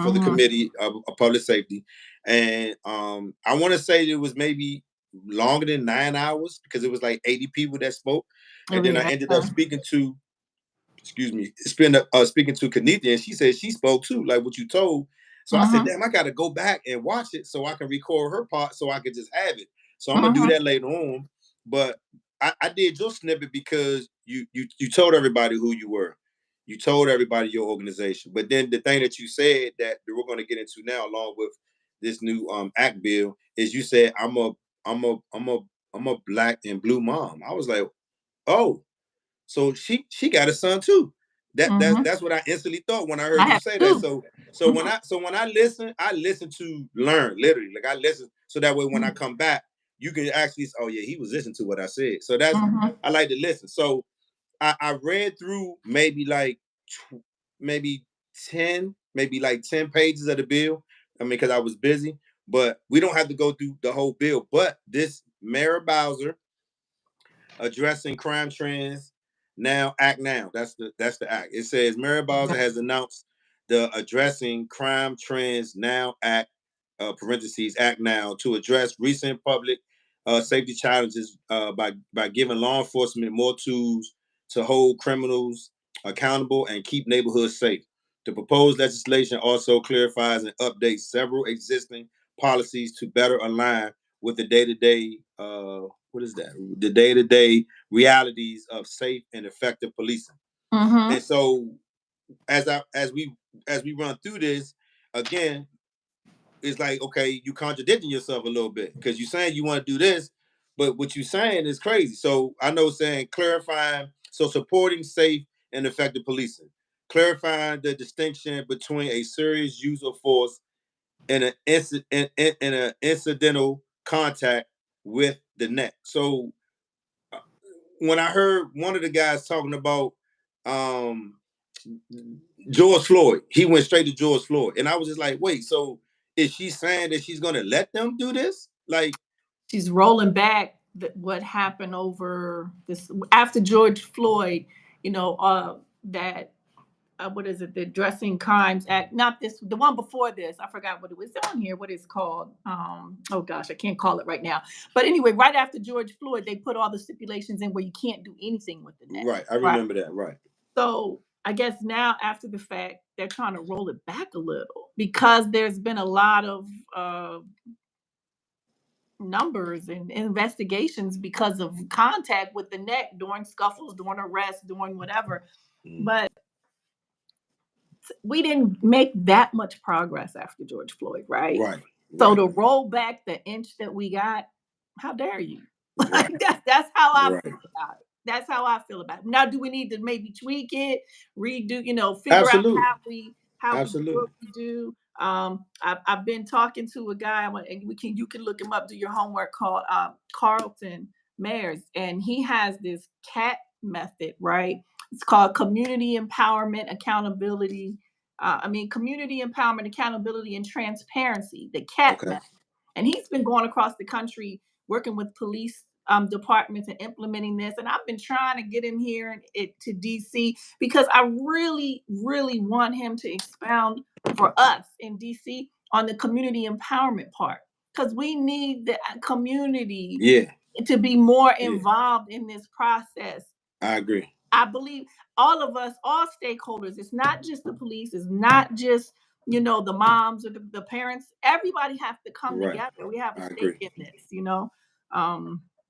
Speaker 1: for the
Speaker 2: Mhm.
Speaker 1: committee of public safety. And I want to say it was maybe longer than 9 hours because it was like 80 people that spoke.
Speaker 2: Oh,
Speaker 1: And then I
Speaker 2: yeah.
Speaker 1: ended up speaking to speaking to Kanithia, and she said she spoke too, like what you told. So I said,
Speaker 2: Mhm.
Speaker 1: damn, I got to go back and watch it so I can record her part so I can just have it. So I'm gonna do
Speaker 2: Mhm.
Speaker 1: that later on. But I did your snippet because you told everybody who you were. You told everybody your organization. But then the thing that you said that we're going to get into now, along with this new act bill, is you said I'm a black and blue mom. I was like, oh, so she got a son too.
Speaker 2: Mhm.
Speaker 1: That's what I instantly thought when I
Speaker 2: I
Speaker 1: heard you
Speaker 2: have
Speaker 1: say that.
Speaker 2: two.
Speaker 1: So when I listen, I listen to learn literally. Like I listen so that way when I come back, you can actually say, oh yeah, he was listening to what I said. So that's
Speaker 2: Mhm.
Speaker 1: I like to listen. So I read through maybe 10, maybe like 10 pages of the bill. I mean, because I was busy, but we don't have to go through the whole bill. But this Mayor Bowser addressing crime trends now act now. That's the act. It says Mary Bowser has announced the addressing crime trends now act parentheses act now to address recent public safety challenges by giving law enforcement more tools to hold criminals accountable and keep neighborhoods safe. The proposed legislation also clarifies and updates several existing policies to better align with the day-to-day what is that? The day-to-day realities of safe and effective policing. And
Speaker 2: Mhm.
Speaker 1: so as I as we run through this, again, it's like, okay, you contradicting yourself a little bit because you're saying you want to do this, but what you're saying is crazy. So I know saying clarifying, so supporting safe and effective policing, clarifying the distinction between a serious use of force and an incidental contact with the neck. So when I heard one of the guys talking about um George Floyd. He went straight to George Floyd, and I was just like, wait, so is she saying that she's gonna let them do this? Like,
Speaker 2: she's rolling back what happened over this after George Floyd. That what is it? The Addressing Crimes Act. Not this, the one before this. I forgot what it was on here. What it's called? Oh gosh, I can't call it right now. But anyway, right after George Floyd, they put all the stipulations in where you can't do anything with the net.
Speaker 1: Right, I remember that. Right.
Speaker 2: So I guess now after the fact, they're trying to roll it back a little because there's been a lot of numbers and investigations because of contact with the neck during scuffles, during arrests, during whatever. But we didn't make that much progress after George Floyd, right?
Speaker 1: Right.
Speaker 2: So to roll back the inch that we got, how dare you? Like that's how I feel about it. That's how I feel about it. Now, do we need to maybe tweak it, redo, figure
Speaker 1: Absolutely.
Speaker 2: out how we do what we do? I've been talking to a guy, and you can look him up, do your homework, called Carlton Mayers, and he has this CAT method, right? It's called Community Empowerment Accountability. Community Empowerment Accountability and Transparency, the CAT method. And he's been going across the country working with police departments and implementing this. And I've been trying to get him here to DC because I really, really want him to expound for us in DC on the community empowerment part, because we need the community to be more involved in this process.
Speaker 1: I agree.
Speaker 2: I believe all of us, all stakeholders, it's not just the police, it's not just, the moms or the parents. Everybody has to come together. We have a stake in this.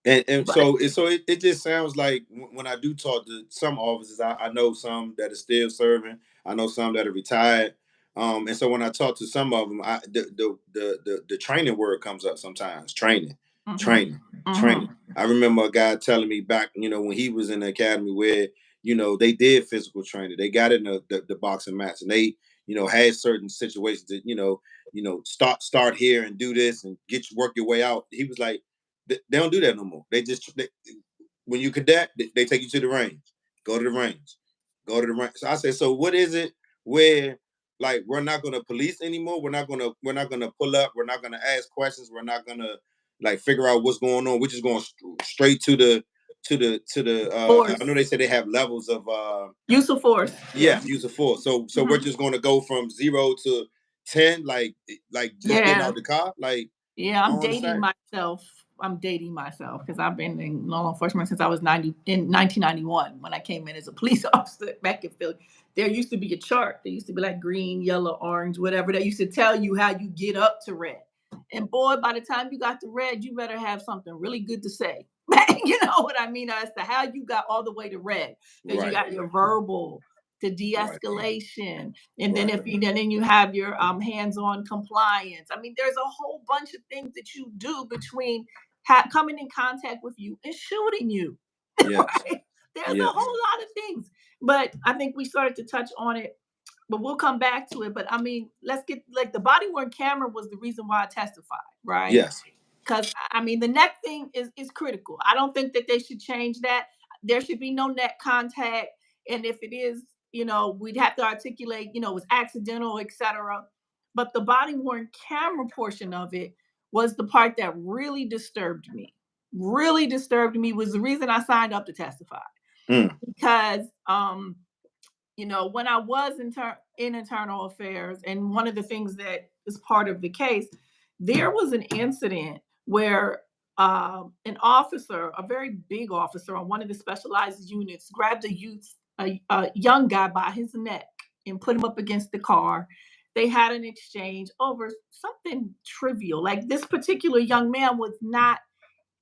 Speaker 1: And so it just sounds like when I do talk to some officers, I know some that are still serving. I know some that are retired. And so when I talk to some of them, the training word comes up sometimes. Training. I remember a guy telling me back, when he was in the academy where, they did physical training. They got in the boxing match, and they, had certain situations that, start here and do this and work your way out. He was like, they don't do that no more. When you cadet, they take you to the range. Go to the range. Go to the range. So I said, so what is it where, like, we're not going to police anymore? We're not going to pull up. We're not going to ask questions. We're not going to, like, figure out what's going on. We're just going straight to the I know they say they have levels of
Speaker 2: use of force.
Speaker 1: Use of force. So we're just going to go from 0 to 10, like just getting out the car. Like,
Speaker 2: I'm dating myself because I've been in law enforcement since I was 1991 when I came in as a police officer back in Philly. There used to be a chart. There used to be like green, yellow, orange, whatever. That used to tell you how you get up to red. And boy, by the time you got to red, you better have something really good to say. You know what I mean? As to how you got all the way to red. Because you got your verbal, to de-escalation, and then then you have your hands-on compliance. I mean, there's a whole bunch of things that you do between coming in contact with you and shooting you. Right? There's a whole lot of things, but I think we started to touch on it, but we'll come back to it. But I mean, let's get, like, the body worn camera was the reason why I testified, right?
Speaker 1: Yes.
Speaker 2: Because I mean, the neck thing is critical. I don't think that they should change that. There should be no neck contact, and if it is, we'd have to articulate, it was accidental, etc. But the body worn camera portion of it was the part that really disturbed me. Really disturbed me, was the reason I signed up to testify. Because when I was in internal affairs, and one of the things that is part of the case, there was an incident where an officer, a very big officer on one of the specialized units, grabbed a young guy by his neck and put him up against the car. They had an exchange over something trivial. Like, this particular young man was not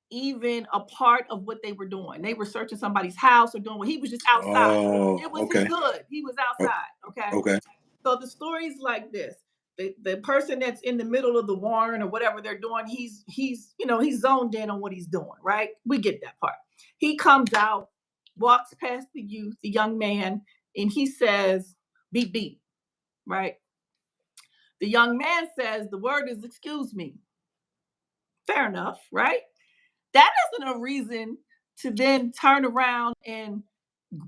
Speaker 2: even a part of what they were doing. They were searching somebody's house or doing what, he was just outside. It was his hood. He was outside. Okay. So the story's like this. The person that's in the middle of the warrant or whatever they're doing, he's zoned in on what he's doing, right? We get that part. He comes out, walks past the young man, and he says, beep, beep, right? The young man says, the word is, excuse me. Fair enough, right? That isn't a reason to then turn around and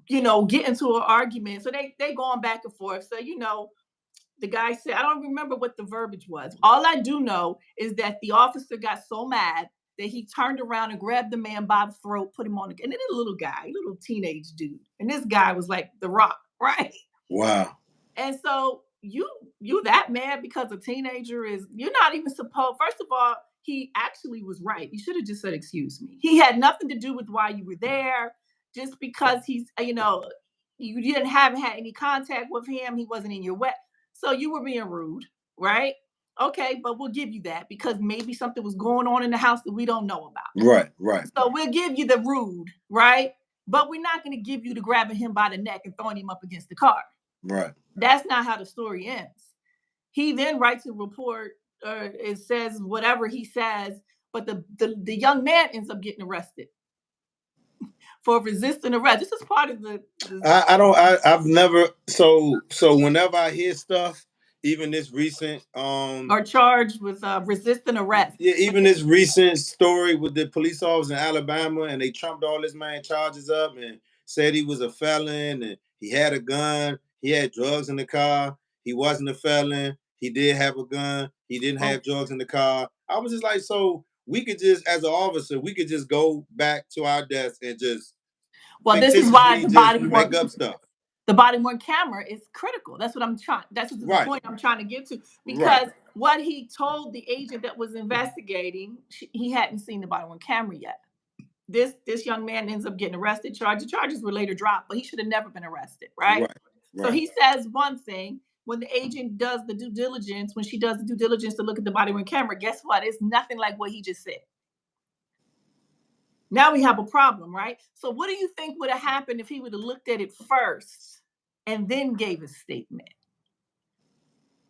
Speaker 2: get into an argument. So they going back and forth. So the guy said, I don't remember what the verbiage was. All I do know is that the officer got so mad that he turned around and grabbed the man by the throat, put him on and then a little guy, little teenage dude. And this guy was like the Rock, right?
Speaker 1: Wow.
Speaker 2: And so you that mad because a teenager is you're not even supposed. First of all, he actually was right. You should have just said excuse me. He had nothing to do with why you were there. Just because you didn't have had any contact with him, he wasn't in your way. So you were being rude, right? Okay, but we'll give you that because maybe something was going on in the house that we don't know about.
Speaker 1: Right, right.
Speaker 2: So we'll give you the rude, right? But we're not going to give you the grabbing him by the neck and throwing him up against the car.
Speaker 1: Right.
Speaker 2: That's not how the story ends. He then writes a report, it says whatever he says, but the young man ends up getting arrested for resisting arrest. This is part of the
Speaker 1: I've never so whenever I hear stuff, even this recent
Speaker 2: are charged with resisting arrest.
Speaker 1: yeah, even this recent story with the police officer in Alabama, and they trumped all this man charges up and said he was a felon and he had a gun, he had drugs in the car, he wasn't a felon, he did have a gun, he didn't have drugs in the car. I was just like, so we could just, as an officer, we could just go back to our desk and just
Speaker 2: this is why
Speaker 1: just make up stuff.
Speaker 2: The body worn camera is critical. That's what I'm trying. That's the point I'm trying to get to. Because what he told the agent that was investigating, he hadn't seen the body worn camera yet. This young man ends up getting arrested. Charges were later dropped, but he should have never been arrested, right? So he says one thing. When the agent does the due diligence, when she does the due diligence to look at the body worn camera, guess what? It's nothing like what he just said. Now we have a problem, right? So what do you think would have happened if he would have looked at it first and then gave a statement?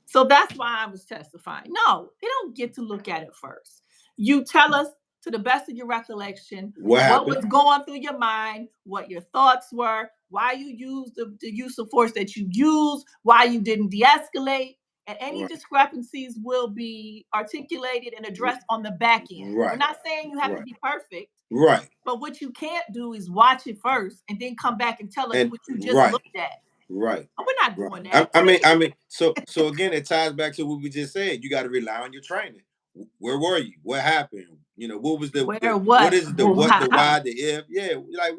Speaker 2: So that's why I was testifying. No, you don't get to look at it first. You tell us to the best of your recollection what was going through your mind, what your thoughts were, why you used the use of force that you used, why you didn't de-escalate, and any discrepancies will be articulated and addressed on the back end. We're not saying you have to be perfect.
Speaker 1: Right.
Speaker 2: But what you can't do is watch it first and then come back and tell us what you just looked at.
Speaker 1: Right.
Speaker 2: We're not doing that.
Speaker 1: I mean, so again, it ties back to what we just said. You got to rely on your training. Where were you? What happened? What was the what is the what, the why, the if? Yeah, like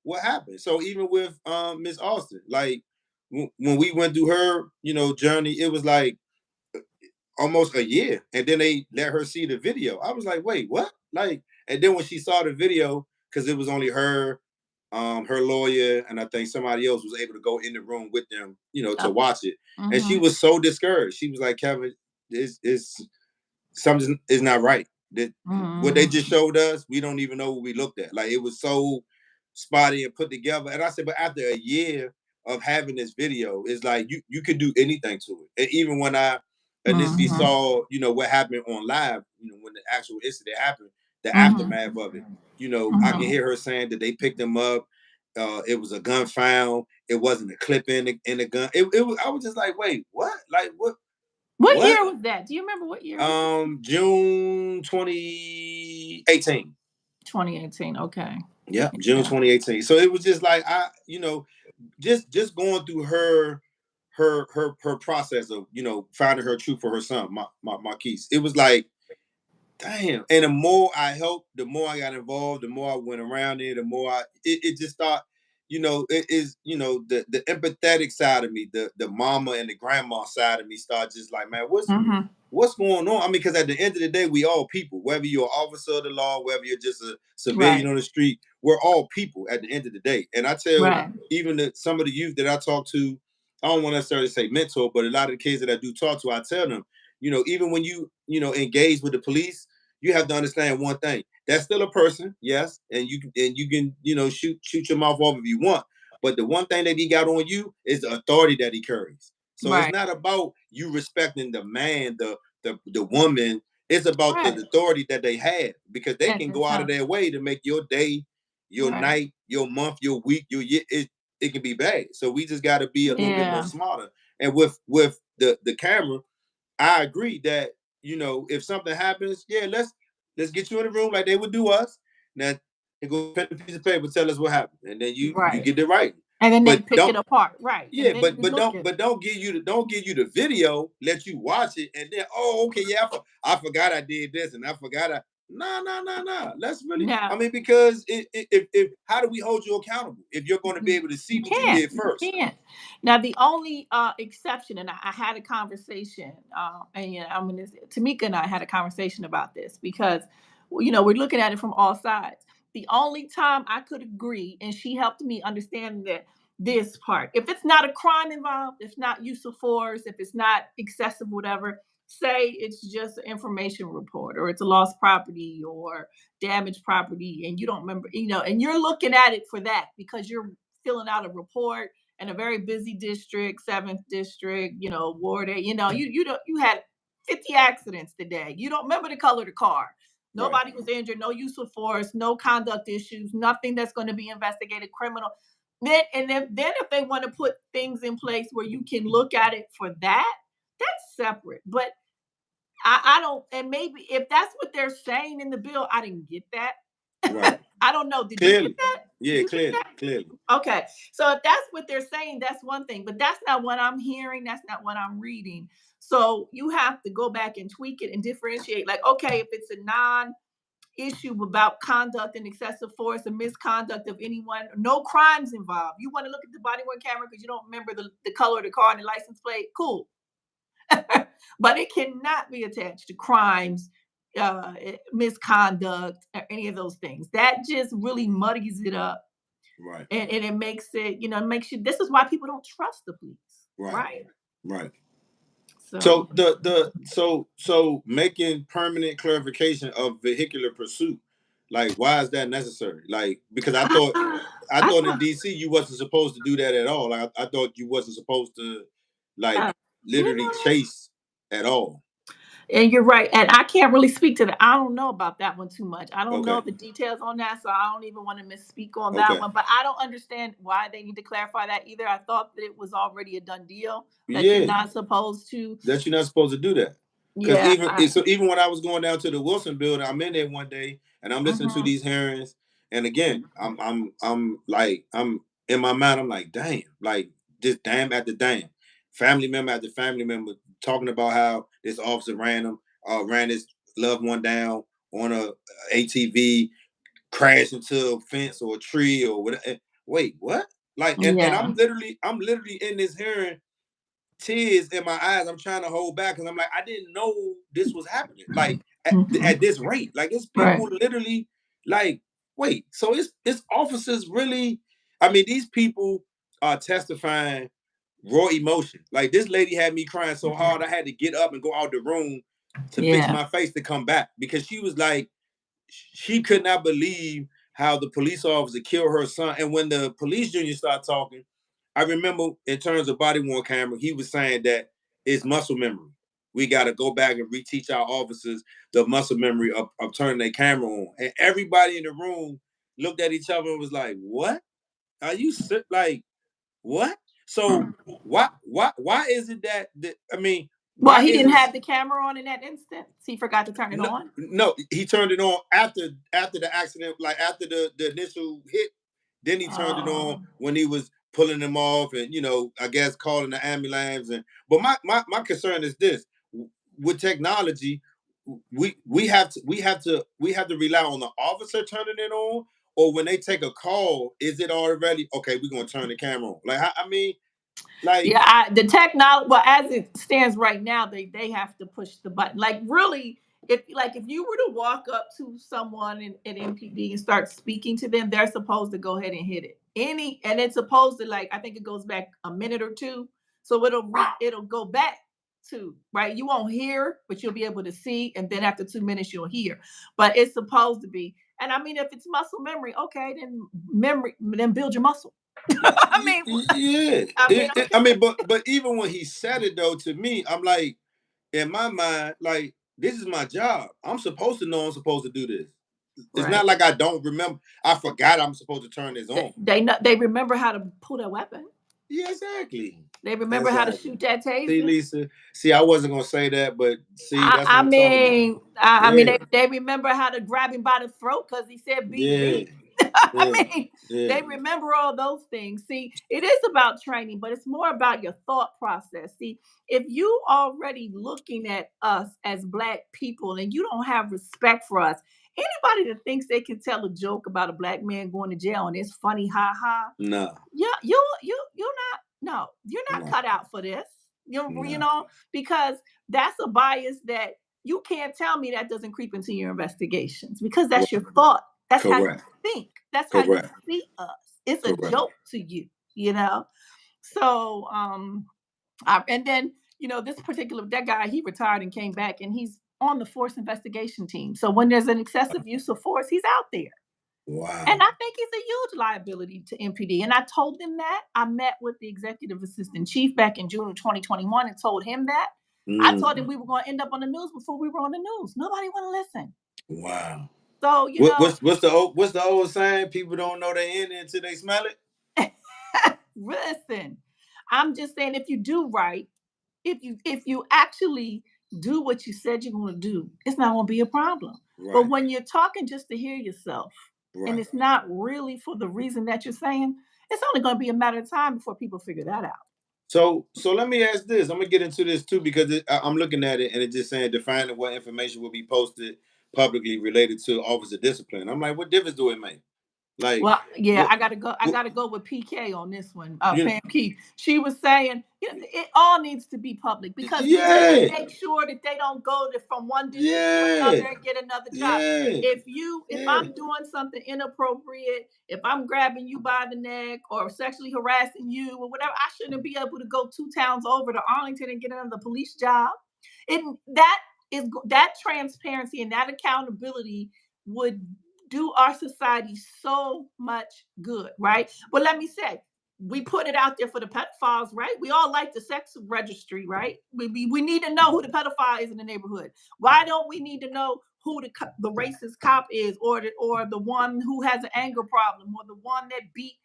Speaker 1: what happened? So even with Miss Austin, like when we went through her, journey, it was like almost a year, and then they let her see the video. I was like, wait, what? Like, and then when she saw the video, because it was only her, her lawyer, and I think somebody else was able to go in the room with them, to watch it. Mm-hmm. And she was so discouraged. She was like, Kevin, it's something is not right. That what they just showed us, we don't even know what we looked at. Like, it was so spotty and put together. And I said, but after a year of having this video, it's like you could do anything to it. And even when I initially saw, what happened on live, when the actual incident happened, the aftermath of it, I can hear her saying that they picked him up. It was a gun found. It wasn't a clip in the gun. It was, I was just like, wait, what? Like, what?
Speaker 2: What year was that? Do you remember what year?
Speaker 1: June 2018.
Speaker 2: 2018. Okay.
Speaker 1: Yeah, June 2018. So it was just like just going through her process of finding her truth for her son, Marquise. It was like, damn. And the more I helped, the more I got involved, the more I went around it, the more it just thought, it is, the empathetic side of me, the mama and the grandma side of me start just like, man, what's going on? I mean, because at the end of the day, we all people, whether you're an officer of the law, whether you're just a civilian on the street, we're all people at the end of the day. And I tell even some of the youth that I talk to, I don't want to necessarily say mentor, but a lot of the kids that I do talk to, I tell them, even when you engage with the police, you have to understand one thing. That's still a person, yes, and you can shoot your mouth off if you want. But the one thing that he got on you is the authority that he carries. So it's not about you respecting the man, the woman. It's about the authority that they have, because they can go out of their way to make your day, your night, your month, your week, your year. It can be bad. So we just got to be a little bit more smarter. And with the camera, I agree that if something happens, let's get you in the room like they would do us. Now, He go pen and piece of paper, tell us what happened, and then you
Speaker 2: Right.
Speaker 1: get it right.
Speaker 2: And then they
Speaker 1: But
Speaker 2: pick it
Speaker 1: don't
Speaker 2: apart. Right. And
Speaker 1: yeah,
Speaker 2: then you look at
Speaker 1: don't give you the video, let you watch it, and then okay, yeah, I forgot I did this, and I forgot I. No. Let's really.
Speaker 2: now.
Speaker 1: I mean, because if how do we hold you accountable if you're going to be able to see
Speaker 2: You
Speaker 1: what you
Speaker 2: can't.
Speaker 1: did
Speaker 2: You
Speaker 1: first?
Speaker 2: can't. Now, the only exception, and I had a conversation, and I'm gonna Tamika and I had a conversation about this because, we're looking at it from all sides. The only time I could agree, and she helped me understand that this part, if it's not a crime involved, if not use of force, if it's not excessive, whatever, say it's just an information report or it's a lost property or damaged property, and you don't remember, and you're looking at it for that because you're filling out a report in a very busy district, seventh district, Ward A. You had 50 accidents today. You don't remember the color of the car.
Speaker 1: Right,
Speaker 2: Nobody was injured, no use of force, no conduct issues, nothing that's going to be investigated criminal. Then if they want to put things in place where you can look at it for that, that's separate. But I don't, and maybe if that's what they're saying in the bill, I didn't get that.
Speaker 1: right.
Speaker 2: I don't know. Did you get
Speaker 1: Clearly,
Speaker 2: that? Did
Speaker 1: yeah,
Speaker 2: you get
Speaker 1: clearly,
Speaker 2: that?
Speaker 1: clearly.
Speaker 2: Okay. So if that's what they're saying, that's one thing, but that's not what I'm hearing. That's not what I'm reading. So you have to go back and tweak it and differentiate. Like, okay, if it's a non issue about conduct and excessive force and misconduct of anyone, no crimes involved. You want to look at the body worn camera because you don't remember the color of the car and the license plate. Cool. But it cannot be attached to crimes, misconduct, or any of those things. That just really muddies it up,
Speaker 1: Right,
Speaker 2: and it makes it, makes you. This is why people don't trust the police,
Speaker 1: right,
Speaker 2: right?
Speaker 1: right. So
Speaker 2: So,
Speaker 1: so making permanent clarification of vehicular pursuit, like why is that necessary? Like because I
Speaker 2: I
Speaker 1: thought in
Speaker 2: thought,
Speaker 1: DC you wasn't supposed to do that at all. Like I thought you wasn't supposed to like
Speaker 2: uh, you
Speaker 1: literally
Speaker 2: know,
Speaker 1: chase at all.
Speaker 2: and you're right. And I can't really speak to that. I don't know about that one too much. I don't know
Speaker 1: Okay,
Speaker 2: the details on that, so I don't even want to misspeak on that
Speaker 1: okay,
Speaker 2: one. But I don't understand why they need to clarify that either. I thought that it was already a done deal that you're
Speaker 1: yeah.
Speaker 2: not supposed to.
Speaker 1: That you're not supposed to do that. Because
Speaker 2: Yeah.
Speaker 1: even when I was going down to the Wilson building, I'm in there one day and I'm listening to
Speaker 2: Mhm.
Speaker 1: these hearings, and again, I'm in my mind, I'm like, damn, like just damn after damn, family member after family member talking about how this officer ran his loved one down on a ATV, crashed into a fence or a tree or whatever. Wait, what? Like, and
Speaker 2: Yeah.
Speaker 1: I'm literally in this hearing, tears in my eyes. I'm trying to hold back because I'm like, I didn't know this was happening. Like at
Speaker 2: Mhm.
Speaker 1: this rate, like it's
Speaker 2: Right.
Speaker 1: people literally like, wait, so it's officers really? I mean, these people are testifying raw emotion. Like this lady had me crying so hard, I had to get up and go out the room to fix
Speaker 2: Yeah.
Speaker 1: my face to come back because she was like, she could not believe how the police officer killed her son. And when the police union started talking, I remember in terms of body worn camera, he was saying that it's muscle memory. We got to go back and reteach our officers the muscle memory of turning their camera on. And everybody in the room looked at each other and was like, "What? Are you like what?" So why is it that I mean,
Speaker 2: Well,
Speaker 1: why
Speaker 2: he didn't
Speaker 1: isn't
Speaker 2: have the camera on in that instant. He forgot to turn it
Speaker 1: no,
Speaker 2: on.
Speaker 1: no, he turned it on after the accident, like after the initial hit. Then he turned it on
Speaker 2: Oh.
Speaker 1: when he was pulling them off, and I guess calling the ambulance. And but my concern is this: with technology, we have to rely on the officer turning it on, or when they take a call, is it already okay? We're gonna turn the camera on. Like I mean, like
Speaker 2: Yeah, the technology. Well, as it stands right now, they have to push the button. Like really, if you were to walk up to someone in MPD and start speaking to them, they're supposed to go ahead and hit it. And it's supposed to, like, I think it goes back a minute or two, so it'll go back to, right. You won't hear, but you'll be able to see, and then after 2 minutes you'll hear. But it's supposed to be. And I mean, if it's muscle memory, okay, then build your muscle. I mean,
Speaker 1: yeah. I
Speaker 2: okay.
Speaker 1: mean, but even when he said it though, to me, I'm like, in my mind, like this is my job. I'm supposed to know I'm supposed to do this. It's
Speaker 2: Right.
Speaker 1: not like I don't remember. I forgot I'm supposed to turn this on.
Speaker 2: They know, they remember how to pull their weapon.
Speaker 1: Yeah, exactly.
Speaker 2: They remember how to
Speaker 1: Exactly.
Speaker 2: shoot that
Speaker 1: See,
Speaker 2: taser.
Speaker 1: Lisa. See, I wasn't gonna say that, but see,
Speaker 2: I,
Speaker 1: that's what
Speaker 2: I
Speaker 1: I'm talking about.
Speaker 2: mean, I mean,
Speaker 1: Yeah,
Speaker 2: they remember how to grab him by the throat because he said "beep
Speaker 1: yeah,
Speaker 2: beep." I
Speaker 1: Yeah.
Speaker 2: mean,
Speaker 1: Yeah.
Speaker 2: they remember all those things. See, it is about training, but it's more about your thought process. See, if you already looking at us as black people and you don't have respect for us, anybody that thinks they can tell a joke about a black man going to jail and it's funny, ha ha,
Speaker 1: No.
Speaker 2: yeah, you're not, no, you're not
Speaker 1: No.
Speaker 2: cut out for this. You
Speaker 1: No.
Speaker 2: know, because that's a bias that you can't tell me that doesn't creep into your investigations because that's your
Speaker 1: Right.
Speaker 2: thought. That's how you
Speaker 1: Correct.
Speaker 2: think. That's how you
Speaker 1: Correct.
Speaker 2: see us. It's a
Speaker 1: Correct.
Speaker 2: joke to you, you know. So and then this particular that guy, he retired and came back and he's on the force investigation team. So when there's an excessive use of force, he's out there. And
Speaker 1: Wow.
Speaker 2: I think he's a huge liability to MPD. And I told him that. I met with the executive assistant chief back in June of 2021 and told him that. I told him
Speaker 1: Mm.
Speaker 2: we were going to end up on the news before we were on the news. Nobody want to listen.
Speaker 1: Wow.
Speaker 2: So,
Speaker 1: What's the old saying? People don't know they in it until they smell it.
Speaker 2: listen, I'm just saying if you do right, if you actually do what you said you're going to do, it's not going to be a problem. But
Speaker 1: Right.
Speaker 2: when you're talking just to hear yourself and
Speaker 1: Right.
Speaker 2: it's not really for the reason that you're saying, it's only going to be a matter of time before people figure that out.
Speaker 1: So let me ask this. I'm gonna get into this too because I'm looking at it and it's just saying defining what information will be posted publicly related to officer discipline. I'm like, what difference do it make? Like,
Speaker 2: Well, yeah,
Speaker 1: what?
Speaker 2: I gotta go. I
Speaker 1: what
Speaker 2: gotta go with PK on this one.
Speaker 1: you?
Speaker 2: Pam Keith. She was saying, it all needs to be public because we need to
Speaker 1: Yeah.
Speaker 2: make sure that they don't go from one district to
Speaker 1: Yeah.
Speaker 2: another and get another job.
Speaker 1: Yeah.
Speaker 2: If
Speaker 1: Yeah.
Speaker 2: I'm doing something inappropriate, if I'm grabbing you by the neck or sexually harassing you or whatever, I shouldn't be able to go 2 towns over to Arlington and get another police job. And that transparency and that accountability would do our society so much good, right? But let me say, we put it out there for the pedophiles, right? We all like the sex registry, right? We need to know who the pedophile is in the neighborhood. Why don't we need to know who the racist cop is, or the one who has an anger problem, or the one that beat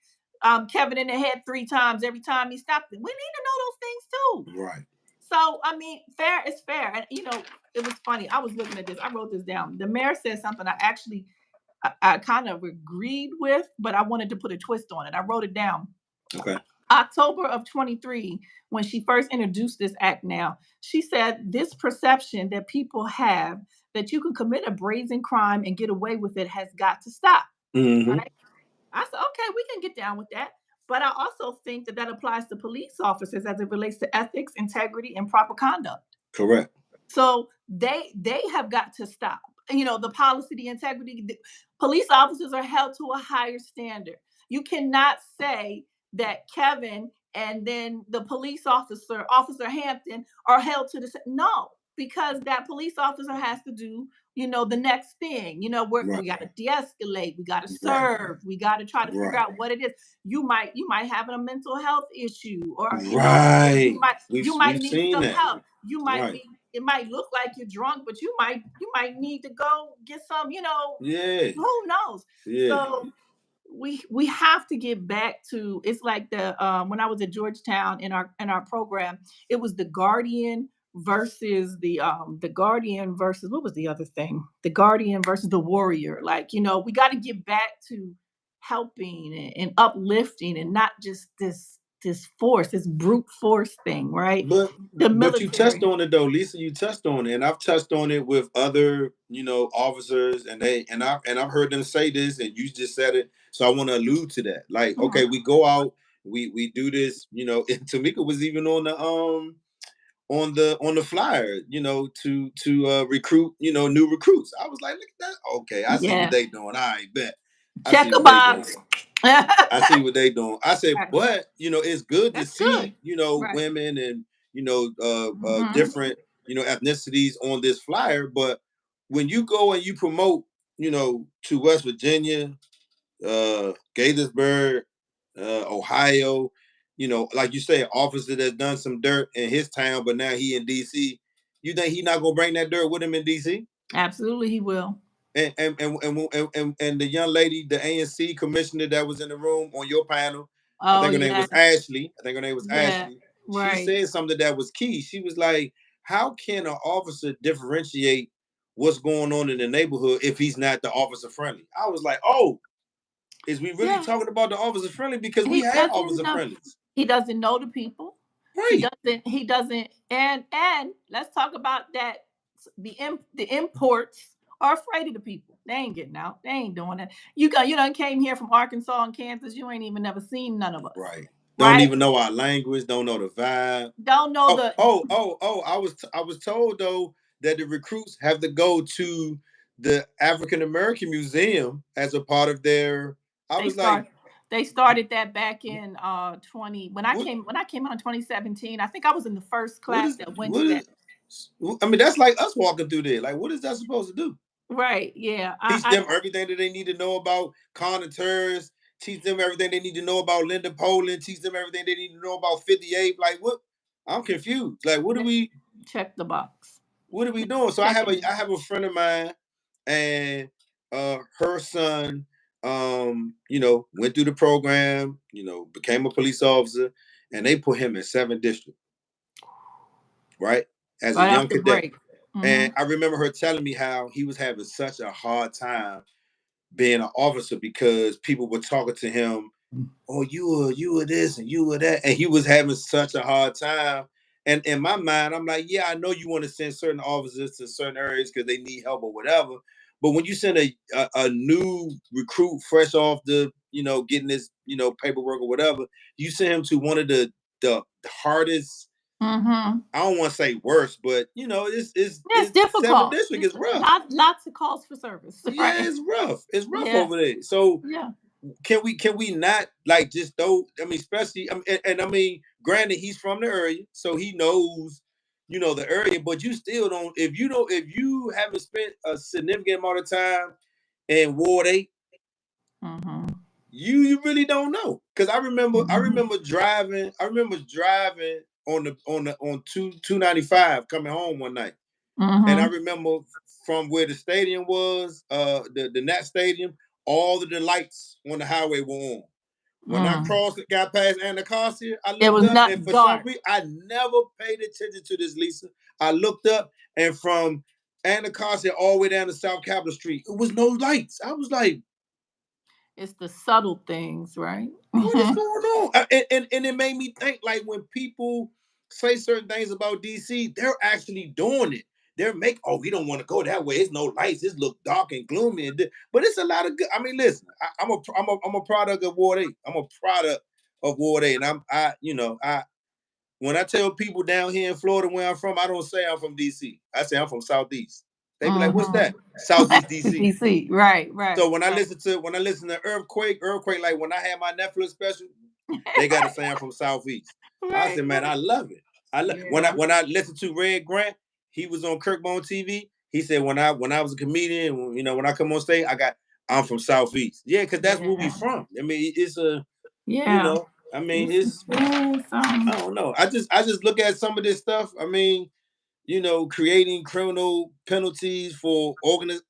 Speaker 2: Kevin in the head 3 times every time he stopped him? We need to know those things too.
Speaker 1: Right.
Speaker 2: So I mean, fair is fair, and it was funny. I was looking at this. I wrote this down. The mayor said something I kind of agreed with, but I wanted to put a twist on it. I wrote it down.
Speaker 1: Okay.
Speaker 2: October of 23, when she first introduced this act now, she said this perception that people have that you can commit a brazen crime and get away with it has got to stop.
Speaker 1: Mm-hmm.
Speaker 2: Right? I said, okay, we can get down with that. But I also think that applies to police officers as it relates to ethics, integrity, and proper conduct.
Speaker 1: Correct.
Speaker 2: So they have got to stop. The policy, the integrity. Police officers are held to a higher standard. You cannot say that Kevin and then the police officer, Officer Hampton, are held to the no, because that police officer has to do the next thing. We
Speaker 1: Right.
Speaker 2: got to de-escalate, we got to
Speaker 1: Right.
Speaker 2: serve, we got to try to figure
Speaker 1: Right.
Speaker 2: out what it is. You might have a mental health issue, or you
Speaker 1: Right.
Speaker 2: might
Speaker 1: We've
Speaker 2: you might
Speaker 1: we've
Speaker 2: need
Speaker 1: seen
Speaker 2: some
Speaker 1: that.
Speaker 2: help. You might
Speaker 1: Right.
Speaker 2: be It might look like you're drunk, but you might need to go get some,
Speaker 1: Yeah.
Speaker 2: who knows.
Speaker 1: Yeah.
Speaker 2: So we have to get back to, it's like when I was at Georgetown in our program, it was the Guardian versus the Guardian versus, what was the other thing, the Guardian versus the Warrior. Like, we got to get back to helping and uplifting, and not just this force, this brute force thing, right?
Speaker 1: But
Speaker 2: The
Speaker 1: but you touched
Speaker 2: military.
Speaker 1: on it though, Lisa. You touched on it, and I've touched on it with other, officers, and I've heard them say this, and you just said it. So I want to allude to that. Like, okay, we go out, we do this, and Tamika was even on the flyer, to recruit, new recruits. I was like, look at that. Okay, I see what
Speaker 2: Yeah.
Speaker 1: they doing. All right, bet. I
Speaker 2: Check
Speaker 1: see
Speaker 2: a
Speaker 1: what they doing.
Speaker 2: box.
Speaker 1: I see what they doing. I said,
Speaker 2: Right.
Speaker 1: but it's good to
Speaker 2: That's good.
Speaker 1: see,
Speaker 2: Right.
Speaker 1: women and
Speaker 2: Mhm.
Speaker 1: different ethnicities on this flyer. But when you go and you promote, to West Virginia, Gaithersburg, Ohio, like you say, an officer that's done some dirt in his town, but now he in DC. You think he not gonna bring that dirt with him in DC?
Speaker 2: Absolutely, he will.
Speaker 1: And the young lady, the ANC commissioner that was in the room on your panel, I
Speaker 2: Oh
Speaker 1: think her name
Speaker 2: yeah.
Speaker 1: was Ashley. I think her name was
Speaker 2: Yeah.
Speaker 1: Ashley. She
Speaker 2: Right.
Speaker 1: said something that was key. She was like, "How can an officer differentiate what's going on in the neighborhood if he's not the officer friendly?" I was like, "Oh, Is we really
Speaker 2: Yeah.
Speaker 1: talking about the officer friendly? Because we
Speaker 2: He
Speaker 1: have
Speaker 2: doesn't
Speaker 1: officer
Speaker 2: know.
Speaker 1: friendlies.
Speaker 2: He doesn't know the people.
Speaker 1: Right.
Speaker 2: He doesn't. And let's talk about that. The imports are afraid of the people. They ain't getting out. They ain't doing it. You done came here from Arkansas and Kansas. You ain't even never seen none of us.
Speaker 1: Right. Don't
Speaker 2: Right?
Speaker 1: even know our language, don't know the vibe.
Speaker 2: Don't know
Speaker 1: Oh,
Speaker 2: the
Speaker 1: oh, oh, oh. I was told though that the recruits have to go to the African American Museum as a part of their. I
Speaker 2: they
Speaker 1: was like,
Speaker 2: start they started that back in 20
Speaker 1: what
Speaker 2: when I came out in 2017. I think I was in the first
Speaker 1: what
Speaker 2: class
Speaker 1: is
Speaker 2: that went
Speaker 1: what
Speaker 2: to that.
Speaker 1: is I mean, that's like us walking through there. Like, what is that supposed to do?
Speaker 2: Right. Yeah.
Speaker 1: Teach them everything that they need to know about conditeurs, teach them everything they need to know about Linda Poland, teach them everything they need to know about 58. Like what? I'm confused. Like
Speaker 2: check the box.
Speaker 1: what are we doing? So
Speaker 2: Check it.
Speaker 1: I have a friend of mine and her son went through the program, became a police officer, and they put him in 7th district, right? As a
Speaker 2: Right
Speaker 1: young
Speaker 2: after
Speaker 1: cadet.
Speaker 2: break. Mm-hmm.
Speaker 1: And I remember her telling me how he was having such a hard time being an officer because people were talking to him, oh, you were this and you were that, and he was having such a hard time. And in my mind, I'm like, yeah, I know you want to send certain officers to certain areas because they need help or whatever. But when you send a new recruit fresh off the, getting this, paperwork or whatever, you send him to one of the hardest.
Speaker 2: Mm-hmm.
Speaker 1: I don't want to say worse, but
Speaker 2: Yeah, it's
Speaker 1: it's 7th
Speaker 2: difficult.
Speaker 1: district
Speaker 2: It's
Speaker 1: is rough.
Speaker 2: lots of calls for service.
Speaker 1: Yeah,
Speaker 2: Right.
Speaker 1: it's rough. It's rough
Speaker 2: Yeah.
Speaker 1: over there. So
Speaker 2: Yeah.
Speaker 1: can we not like just throw? I mean, especially and I mean, granted, he's from the area, so he knows, the area. But you still don't. If you haven't spent a significant amount of time in Ward 8,
Speaker 2: Mm-hmm.
Speaker 1: you really don't know. Because I
Speaker 2: Mm-hmm.
Speaker 1: remember driving. I remember driving on 295 coming home one night. And I
Speaker 2: Mm-hmm.
Speaker 1: remember from where the stadium was, the Nat Stadium, all of the lights on the highway were on. When I
Speaker 2: Mm.
Speaker 1: crossed, got past Anacostia, I
Speaker 2: It
Speaker 1: looked
Speaker 2: was
Speaker 1: up, and
Speaker 2: not
Speaker 1: for some
Speaker 2: dark.
Speaker 1: reason, I never paid attention to this, Lisa. I looked up, and from Anacostia all the way down to South Capitol Street, it was no lights. I was like,
Speaker 2: It's the subtle things, right?
Speaker 1: what is
Speaker 2: Mm-hmm.
Speaker 1: going on? And it made me think like when people say certain things about DC, they're actually doing it. They're oh, we don't want to go that way. It's no lights. It's look dark and gloomy, but it's a lot of good. I mean, listen, I'm a product of Ward 8. I'm a product of Ward 8, and I when I tell people down here in Florida where I'm from, I don't say I'm from DC. I say I'm from Southeast. They be like, "What's that?" Southeast DC.
Speaker 2: DC. Right.
Speaker 1: So
Speaker 2: Right.
Speaker 1: when I listen to earthquake, like when I had my Netflix special, they got to say I'm from Southeast. I
Speaker 2: Right.
Speaker 1: said, man, I
Speaker 2: Right.
Speaker 1: love it. I love
Speaker 2: Yeah.
Speaker 1: when I listened to Red Grant, he was on Kirkbone TV. He said when I was a comedian, when I come on stage, I'm from Southeast. Yeah, because that's where we
Speaker 2: Yeah.
Speaker 1: from. I mean, it's a
Speaker 2: Yeah.
Speaker 1: I mean,
Speaker 2: It's,
Speaker 1: it's
Speaker 2: it's
Speaker 1: I don't know. I just look at some of this stuff. I mean, creating criminal penalties for organized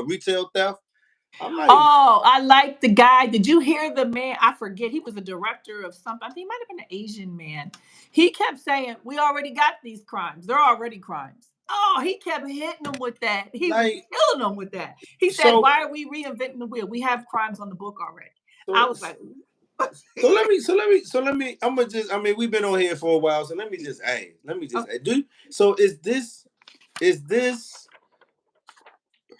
Speaker 1: retail theft. I'm like,
Speaker 2: Oh, I like the guy. Did you hear the man? I forget. He was a director of something. I think he might have been an Asian man. He kept saying, "We already got these crimes. They're already crimes." Oh, he kept hitting them with that. He was
Speaker 1: like
Speaker 2: killing them with that. He said,
Speaker 1: so
Speaker 2: "Why are we reinventing the wheel? We have crimes on the book already." I
Speaker 1: so
Speaker 2: was like,
Speaker 1: so let me I'm gonna just I mean we've been on here for a while, so let me just
Speaker 2: oh,
Speaker 1: do so is this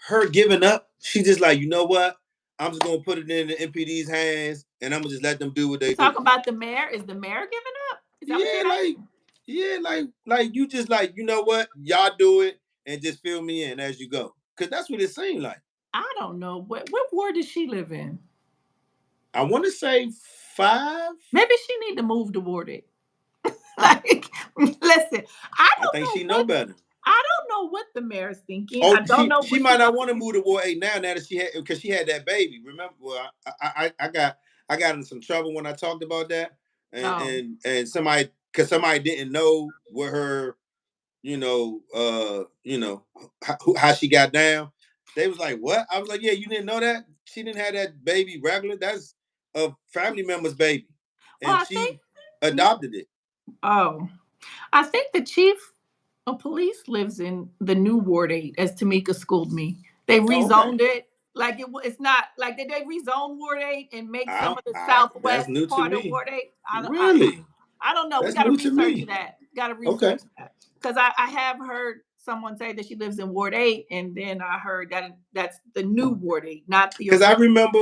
Speaker 1: her giving up? She just like, you know what, I'm just gonna put it in the MPD's hands and I'm gonna just let them do what
Speaker 2: you
Speaker 1: they do.
Speaker 2: talk about the mayor. Is the mayor giving up? Is that what
Speaker 1: Yeah,
Speaker 2: you're
Speaker 1: like
Speaker 2: asking?
Speaker 1: like you just like, you know what, y'all do it and just fill me in as you go, because that's what it seemed like.
Speaker 2: I don't know. What ward does she live in?
Speaker 1: I want to say 5.
Speaker 2: Maybe she need to move to Ward 8. Like, listen, I
Speaker 1: I
Speaker 2: don't
Speaker 1: think
Speaker 2: know
Speaker 1: she know
Speaker 2: what
Speaker 1: better.
Speaker 2: I don't know what the mayor's thinking.
Speaker 1: Oh,
Speaker 2: I don't know
Speaker 1: she
Speaker 2: what she
Speaker 1: might not
Speaker 2: wants
Speaker 1: want
Speaker 2: to
Speaker 1: to
Speaker 2: do.
Speaker 1: move to Ward 8 now that she had, because she had that baby. Remember, well, I got in some trouble when I talked about that, and
Speaker 2: Oh,
Speaker 1: somebody, because somebody didn't know what her, how she got down. They was like, "What?" I was like, "Yeah, you didn't know that she didn't have that baby regular. That's a family member's baby,
Speaker 2: well,
Speaker 1: and
Speaker 2: I think.
Speaker 1: she adopted it."
Speaker 2: Oh, I think the chief of police lives in the new Ward 8, as Tamika schooled me. They
Speaker 1: Oh, okay.
Speaker 2: rezoned it. Like it's not like did they rezone Ward 8 and make some of the
Speaker 1: That's
Speaker 2: southwest
Speaker 1: new to
Speaker 2: part of
Speaker 1: me.
Speaker 2: Ward 8?
Speaker 1: Really?
Speaker 2: I don't know. We
Speaker 1: That's
Speaker 2: got to
Speaker 1: new to
Speaker 2: research
Speaker 1: me.
Speaker 2: that. Got to
Speaker 1: Okay.
Speaker 2: research that because I have heard someone say that she lives in Ward 8, and then I heard that that's the new Ward 8, not the
Speaker 1: Because I
Speaker 2: original.
Speaker 1: remember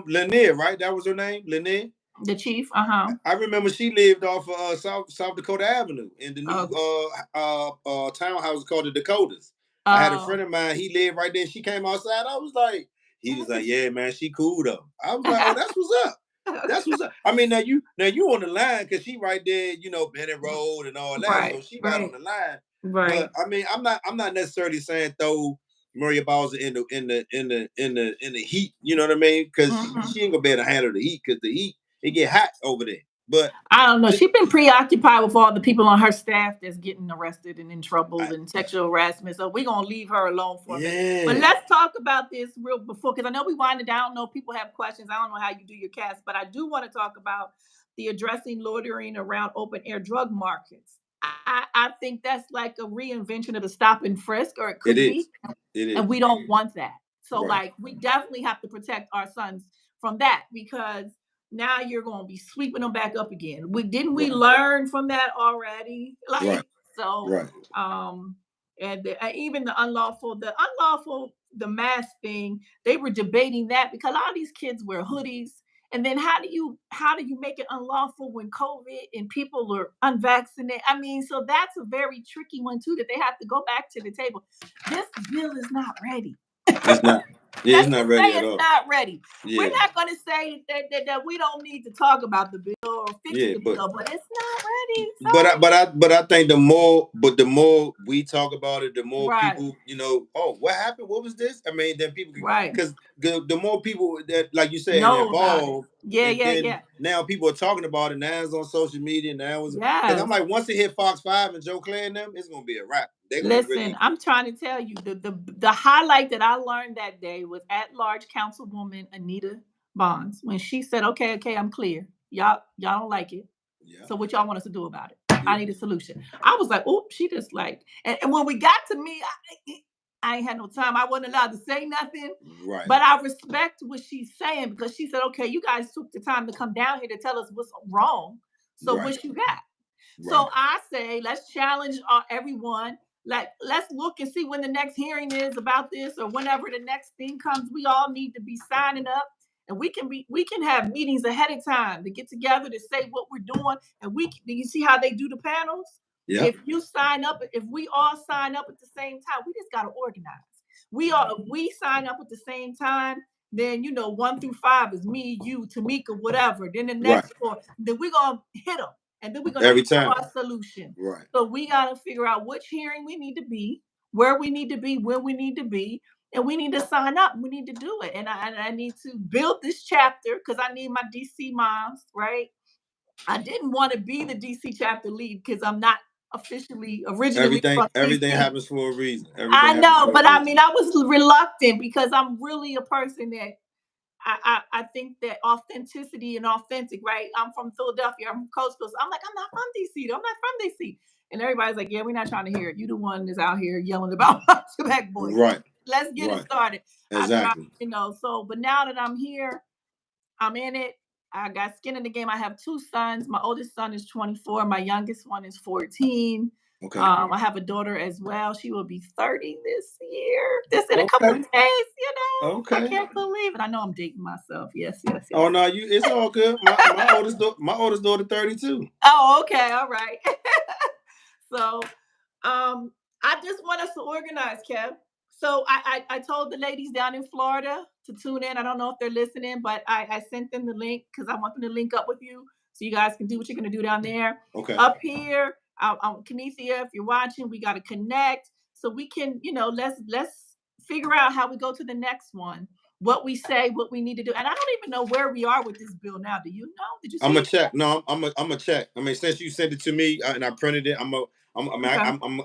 Speaker 1: Lanier, right? That was her name, Lanier.
Speaker 2: The chief. Uh-huh.
Speaker 1: I remember she lived off of South Dakota Avenue in the new
Speaker 2: Oh.
Speaker 1: townhouse called the Dakotas. I had a
Speaker 2: Oh.
Speaker 1: friend of mine. He lived right there. She came outside. I was like, he was like, yeah, man, she cool though. I was like, oh, that's what's up. That's what's up. I mean, now you on the line because she right there, Bennett Road and all that. So
Speaker 2: Right.
Speaker 1: she right on
Speaker 2: Right.
Speaker 1: the line.
Speaker 2: Right.
Speaker 1: But I mean, I'm not necessarily saying throw Maria Bowser in the heat. You know what I mean? Because she ain't gonna be able to handle the heat because the heat it get hot over there. But
Speaker 2: I don't know. She's been preoccupied with all the people on her staff that's getting arrested and in trouble and sexual harassment. So we're gonna leave her alone for a minute. But let's talk about this real before because I know we winded down. I don't know if people have questions. I don't know how you do your cast, but I do want to talk about the addressing loitering around open air drug markets. I think that's like a reinvention of the stop and frisk, or it could be.
Speaker 1: It is.
Speaker 2: And we don't want that. So
Speaker 1: Right.
Speaker 2: like we definitely have to protect our sons from that because now you're going to be sweeping them back up again. We learn from that already? Like
Speaker 1: Right.
Speaker 2: so
Speaker 1: Right.
Speaker 2: And even the mask thing, they were debating that because a lot of these kids wear hoodies. And then how do you make it unlawful when COVID and people are unvaccinated? I mean, so that's a very tricky one too that they have to go back to the table. This bill is not ready.
Speaker 1: It's not. Yeah, it's not ready at all.
Speaker 2: It's not ready.
Speaker 1: Yeah.
Speaker 2: We're not going to say that we don't need to talk about the bill or fix the bill, but it's not ready.
Speaker 1: Sorry. But I think the more we talk about it, the more people, oh, what happened? What was this? I mean, then people, because the more people that, like you said, involved,
Speaker 2: yeah.
Speaker 1: Now people are talking about it. Now it's on social media. Now it's because I'm like, once it hit Fox 5 and Joe Clay and them, it's gonna be a wrap.
Speaker 2: Listen, I'm trying to tell you the highlight that I learned that day was at large Councilwoman Anita Bonds when she said, "Okay, I'm clear. Y'all don't like it. Yeah. So what y'all want us to do about it? Yeah. I need a solution." I was like, "Oh, she just like." And when we got to me, I ain't had no time. I wasn't allowed to say nothing. Right. But I respect what she's saying because she said, "Okay, you guys took the time to come down here to tell us what's wrong. So what you got?" Right. So I say, let's challenge everyone. Like, let's look and see when the next hearing is about this or whenever the next thing comes. We all need to be signing up, and we can have meetings ahead of time to get together to say what we're doing. And do you see how they do the panels? Yeah. If you sign up, if we all sign up at the same time, we just got to organize. We sign up at the same time. Then 1 through 5 is me, you, Tamika, whatever. Then the next 4, then we're gonna hit them. And then we're going to have our solution. Right. So we got to figure out which hearing we need to be, where we need to be, when we need to be, and we need to sign up. We need to do it. And I need to build this chapter because I need my DC moms, right? I didn't want to be the DC chapter lead because I'm not originally
Speaker 1: everything happens for a reason.
Speaker 2: I know, but I mean, I was reluctant because I'm really a person that I think that authenticity and authentic, right? I'm from Philadelphia. I'm from Coastal. So I'm like, I'm not from DC. I'm not from DC. And everybody's like, yeah, we're not trying to hear it. You the one that's out here yelling about Quebec boys. Right. Let's get it started.
Speaker 1: Exactly.
Speaker 2: But now that I'm here, I'm in it. I got skin in the game. I have 2 sons. My oldest son is 24. My youngest one is 14. Okay. I have a daughter as well. She will be 30 this year. Just in a couple of days, Okay. I can't believe it. I know I'm dating myself. Yes.
Speaker 1: Oh no, it's all good. My oldest daughter 32.
Speaker 2: Oh, okay, all right. So, I just want us to organize, Kev. So I told the ladies down in Florida to tune in. I don't know if they're listening, but I sent them the link because I want them to link up with you so you guys can do what you're going to do down there. Okay. Up here, Kenethia, if you're watching, we got to connect so we can, let's figure out how we go to the next one. What we say, what we need to do, and I don't even know where we are with this bill now. Do you know? Did you?
Speaker 1: I'm gonna check. No, I'm gonna check. I mean, since you sent it to me and I printed it, I'm a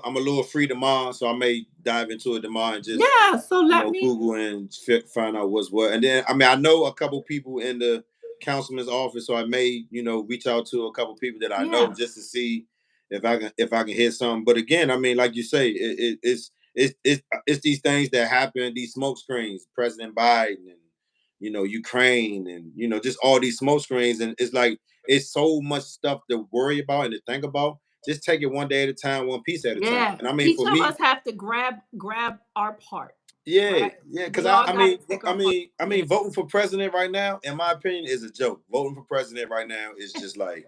Speaker 1: little free tomorrow, so I may dive into it tomorrow and just
Speaker 2: So let me
Speaker 1: Google and find out what's what. And then I know a couple people in the councilman's office, so I may reach out to a couple people that I know just to see if I can hit something. But again, I mean, like you say, it's it's these things that happen, these smoke screens, President Biden and Ukraine and just all these smoke screens, and it's like it's so much stuff to worry about and to think about. Just take it one day at a time, one piece at a time.
Speaker 2: Yeah.
Speaker 1: And I mean,
Speaker 2: Each
Speaker 1: for
Speaker 2: of
Speaker 1: me,
Speaker 2: us have to grab our part,
Speaker 1: yeah,
Speaker 2: right?
Speaker 1: yeah, because
Speaker 2: We all got to take
Speaker 1: I
Speaker 2: our part.
Speaker 1: mean, I
Speaker 2: Yeah.
Speaker 1: mean, voting for president right now, in my opinion, is a joke. Voting for president right now is just like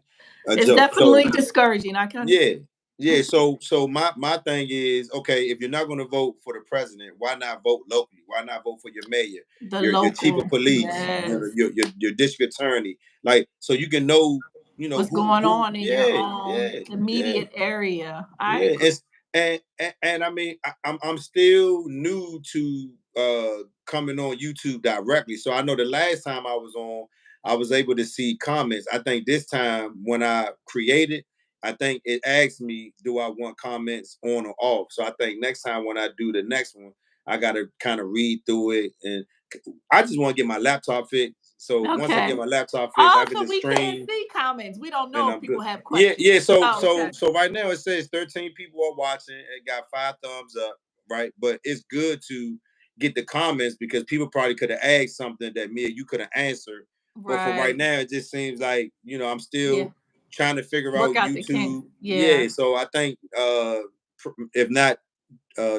Speaker 1: a
Speaker 2: It's
Speaker 1: joke. So
Speaker 2: definitely discouraging. I can
Speaker 1: yeah,
Speaker 2: understand.
Speaker 1: yeah. So my thing is, okay, if you're not going to vote for the president, why not vote locally? Why not vote for your mayor,
Speaker 2: The
Speaker 1: your chief of
Speaker 2: local,
Speaker 1: police,
Speaker 2: yes.
Speaker 1: your district attorney, like so you can know,
Speaker 2: What's
Speaker 1: who
Speaker 2: going on in your
Speaker 1: yeah,
Speaker 2: own
Speaker 1: yeah, yeah.
Speaker 2: immediate area? I
Speaker 1: Yeah,
Speaker 2: agree.
Speaker 1: and I mean I'm still new to coming on YouTube directly. So I know the last time I was on, I was able to see comments. I think this time when I created, I think it asked me, do I want comments on or off? So I think next time when I do the next one, I gotta kind of read through it, and I just want to get my laptop fixed. So once I get
Speaker 2: Okay.
Speaker 1: my laptop fixed, I
Speaker 2: Oh,
Speaker 1: can
Speaker 2: so
Speaker 1: just
Speaker 2: we can't
Speaker 1: stream
Speaker 2: see comments. We don't
Speaker 1: and
Speaker 2: know if
Speaker 1: I'm good.
Speaker 2: people have
Speaker 1: Yeah,
Speaker 2: questions.
Speaker 1: yeah. So
Speaker 2: Oh,
Speaker 1: so
Speaker 2: okay.
Speaker 1: so right now it says 13 people are watching. It got 5 thumbs up, right? But it's good to get the comments because people probably could have asked something that me or you could have answered. But for right
Speaker 2: Right.
Speaker 1: now, it just seems like I'm
Speaker 2: Yeah.
Speaker 1: still trying to figure
Speaker 2: Work
Speaker 1: out
Speaker 2: out the kinks.
Speaker 1: YouTube.
Speaker 2: Yeah.
Speaker 1: Yeah, so I think if not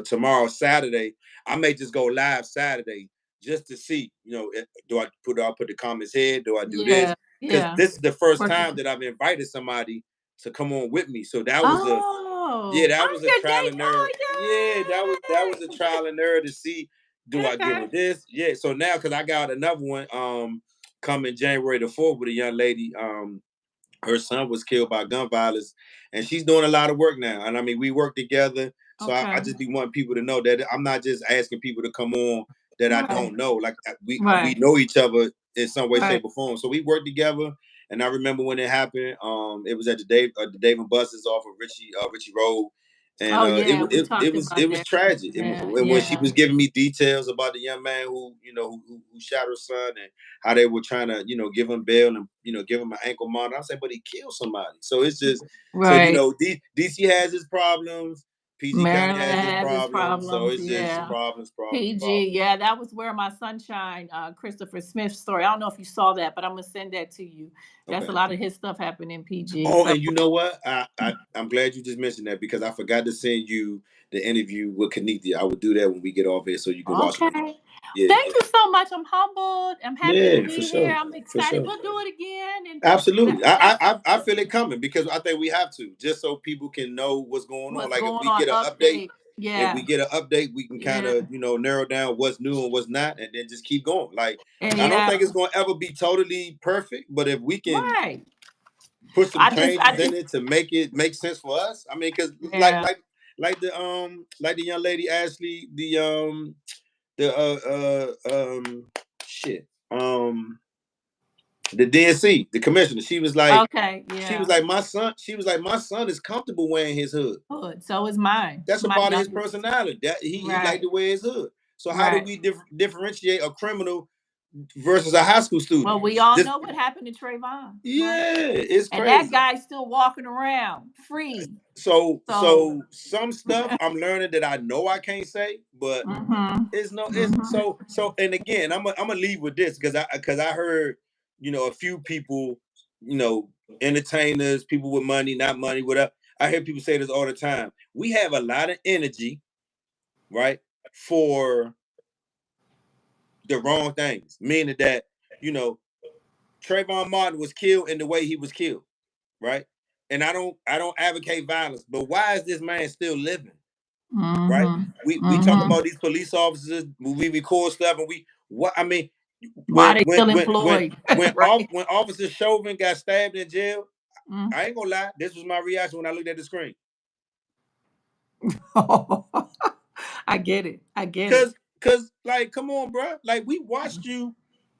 Speaker 1: tomorrow Saturday, I may just go live Saturday just to see. Do I put the comments here? Do I do this?
Speaker 2: Yeah.
Speaker 1: Because
Speaker 2: Yeah.
Speaker 1: this is the first
Speaker 2: Work
Speaker 1: time
Speaker 2: it.
Speaker 1: that I've invited somebody to come on with me. So that was a yeah,
Speaker 2: Oh,
Speaker 1: that
Speaker 2: I'm
Speaker 1: was a
Speaker 2: your
Speaker 1: trial and
Speaker 2: gate.
Speaker 1: error. Yeah, that was a
Speaker 2: Oh,
Speaker 1: trial and error to see, do I give her
Speaker 2: yay.
Speaker 1: this? Yeah. So now because I got another one coming January the 4th with a young lady. Her son was killed by gun violence, and she's doing a lot of work now. And I mean, we work together. So I
Speaker 2: Okay.
Speaker 1: just be wanting people to know that I'm not just asking people to come on that I
Speaker 2: Right.
Speaker 1: don't know. Like we
Speaker 2: Right.
Speaker 1: know each other in some way,
Speaker 2: Right.
Speaker 1: shape, or form. So we work together. And I remember when it happened. It was at the Dave and Buster's off of Richie Road, and
Speaker 2: Oh yeah, we talked about
Speaker 1: it was
Speaker 2: that.
Speaker 1: tragic.
Speaker 2: Yeah.
Speaker 1: And when she
Speaker 2: Yeah.
Speaker 1: was giving me details about the young man who shot her son and how they were trying to, give him bail and, give him an ankle monitor. I said, but he killed somebody. So it's just, so,
Speaker 2: Right.
Speaker 1: DC has its problems. PG County
Speaker 2: Maryland
Speaker 1: has its
Speaker 2: has its
Speaker 1: problems. So
Speaker 2: problems.
Speaker 1: it's just
Speaker 2: Yeah.
Speaker 1: problems, problems,
Speaker 2: PG.
Speaker 1: problems.
Speaker 2: Yeah, that was where my sunshine, Christopher Smith story. I don't know if you saw that, but I'm gonna send that to you. That's a
Speaker 1: Okay.
Speaker 2: lot of his stuff happened in PG.
Speaker 1: Oh,
Speaker 2: So
Speaker 1: and you know what? I'm glad you just mentioned that because I forgot to send you the interview with Kanithia. I will do that when we get off here so you can watch it on.
Speaker 2: okay.
Speaker 1: Yeah,
Speaker 2: Thank
Speaker 1: yeah.
Speaker 2: you so much. I'm humbled. I'm happy to
Speaker 1: Yeah, for
Speaker 2: be here.
Speaker 1: sure.
Speaker 2: I'm
Speaker 1: For
Speaker 2: excited.
Speaker 1: sure.
Speaker 2: We'll do it again. And
Speaker 1: Absolutely.
Speaker 2: let's
Speaker 1: I feel it coming because I think we have to, just so people can know what's going on.
Speaker 2: what's
Speaker 1: Like
Speaker 2: going on. Update.
Speaker 1: if we
Speaker 2: Yeah.
Speaker 1: get an update, we can kind
Speaker 2: Yeah.
Speaker 1: of, narrow down what's new and what's not, and then just keep going. Like
Speaker 2: And
Speaker 1: I don't
Speaker 2: yeah.
Speaker 1: think it's gonna ever be totally perfect, but if we can
Speaker 2: Right.
Speaker 1: put some
Speaker 2: I
Speaker 1: changes in
Speaker 2: just
Speaker 1: it to make it make sense for us. I mean, because
Speaker 2: yeah.
Speaker 1: like the young lady Ashley, the shit the DNC, the commissioner,
Speaker 2: Okay.
Speaker 1: she was
Speaker 2: Yeah.
Speaker 1: like, my son is comfortable wearing his hood.
Speaker 2: Hood. So is mine.
Speaker 1: That's a
Speaker 2: My
Speaker 1: part of his
Speaker 2: youngest.
Speaker 1: personality. That he liked
Speaker 2: Right.
Speaker 1: to wear his hood. So how do
Speaker 2: Right.
Speaker 1: we differentiate a criminal versus a high school student?
Speaker 2: Well, we all
Speaker 1: Just
Speaker 2: know what happened to Trayvon, right?
Speaker 1: yeah, it's
Speaker 2: And that
Speaker 1: crazy.
Speaker 2: guy's still walking around free. So,
Speaker 1: So some stuff I'm learning that I know I can't say, but
Speaker 2: hmm
Speaker 1: it's
Speaker 2: hmm
Speaker 1: so and again I'm gonna leave with this because I heard a few people, you know entertainers, people with money, not money, whatever. I hear people say this all the time. We have a lot of energy, right, for the wrong things, meaning that you know Trayvon Martin was killed in the way he was killed, right? And I don't advocate violence, but why is this man still living? Right?
Speaker 2: hmm
Speaker 1: We talk
Speaker 2: hmm
Speaker 1: about these police officers. We record stuff, and we what I mean
Speaker 2: why
Speaker 1: when
Speaker 2: they
Speaker 1: when
Speaker 2: still
Speaker 1: when when
Speaker 2: employed,
Speaker 1: when off
Speaker 2: right?
Speaker 1: when Officer Chauvin got stabbed in jail,
Speaker 2: Mm.
Speaker 1: I ain't gonna lie. This was my reaction when I looked at the screen.
Speaker 2: I get it. I get it.
Speaker 1: Cause like, come on, bro. Like we watched you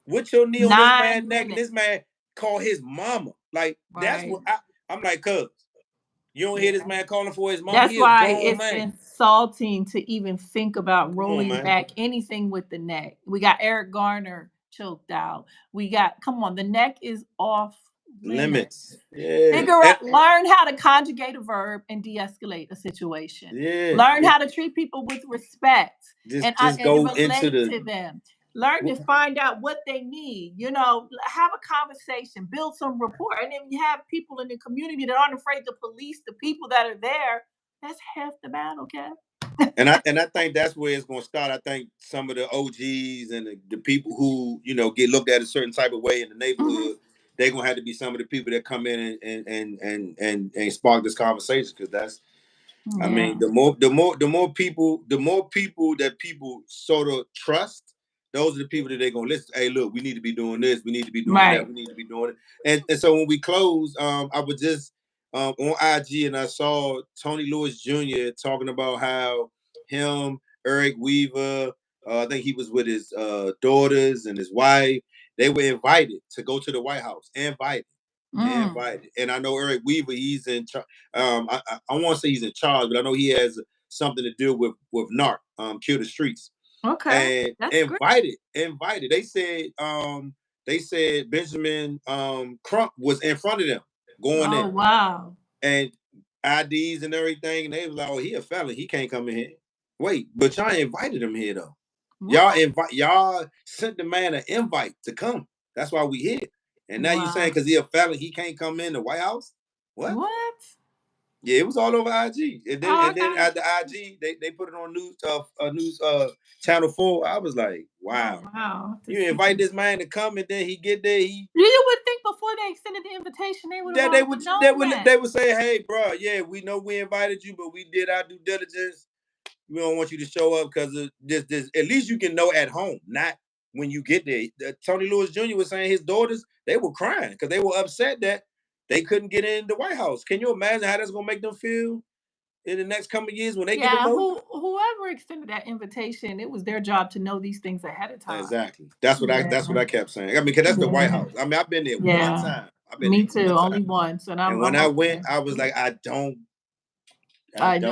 Speaker 1: with your knee on this
Speaker 2: Nine
Speaker 1: man's neck, and
Speaker 2: minutes,
Speaker 1: this man called his mama. Like that's
Speaker 2: right?
Speaker 1: what I'm like. Cuz you don't hear this
Speaker 2: Yeah.
Speaker 1: man calling for his mama.
Speaker 2: That's
Speaker 1: He a
Speaker 2: why
Speaker 1: grown
Speaker 2: it's
Speaker 1: man.
Speaker 2: insulting to even think about
Speaker 1: Come on,
Speaker 2: rolling
Speaker 1: man.
Speaker 2: back anything with the neck. We got Eric Garner choked out. We got, come on, the neck is off
Speaker 1: Limits. Yeah.
Speaker 2: Learn how to conjugate a verb and de-escalate a situation.
Speaker 1: Yeah.
Speaker 2: Learn how to treat people with respect
Speaker 1: Just go into the
Speaker 2: to them. Learn to find out what they need. Have a conversation, build some rapport, and then you have people in the community that aren't afraid to police the people that are there. That's half the battle, Kev.
Speaker 1: And I think that's where it's going to start. I think some of the OGs and the people who get looked at a certain type of way in the neighborhood, they're going to have to be some of the people that come in and spark this conversation, because that's. I mean, the more people that people sort of trust, those are the people that they're gonna listen. Hey, look, we need to be doing this. We need to be doing that. We need to be doing it. And so when we close, I was just on IG and I saw Tony Lewis Jr. talking about how him, Eric Weaver, I think he was with his daughters and his wife. They were invited to go to the White House. Invited. And I know Eric Weaver, he's in I want to say he's in charge, but I know he has something to do with NARC, Kill the Streets.
Speaker 2: Okay.
Speaker 1: And that's invited. They said Benjamin Crump was in front of them going in.
Speaker 2: Oh, wow.
Speaker 1: And IDs and everything, and they was like, oh, he a felon, he can't come in here. Wait, but y'all invited him here though. What? Y'all sent the man an invite to come. That's why we here. And now you saying because he a felon, he can't come in the White House? What? Yeah, it was all over IG. And then at the IG, they put it on news channel 4. I was like, wow.
Speaker 2: Oh, wow.
Speaker 1: You invite this man to come, and then he get there.
Speaker 2: You would think before they extended the invitation,
Speaker 1: they would say, hey, bro, yeah, we know we invited you, but we did our due diligence. We don't want you to show up because of this. At least you can know at home, not when you get there. Tony Lewis Jr. was saying his daughters, they were crying because they were upset that they couldn't get in the White House. Can you imagine how that's going to make them feel in the next couple of years when they get a vote?
Speaker 2: Whoever extended that invitation, it was their job to know these things ahead of time.
Speaker 1: Exactly. That's what I kept saying. I mean, because that's the White House. I mean, I've been there one time.
Speaker 2: Me too, only once.
Speaker 1: And when I went, I was like, I know.
Speaker 2: And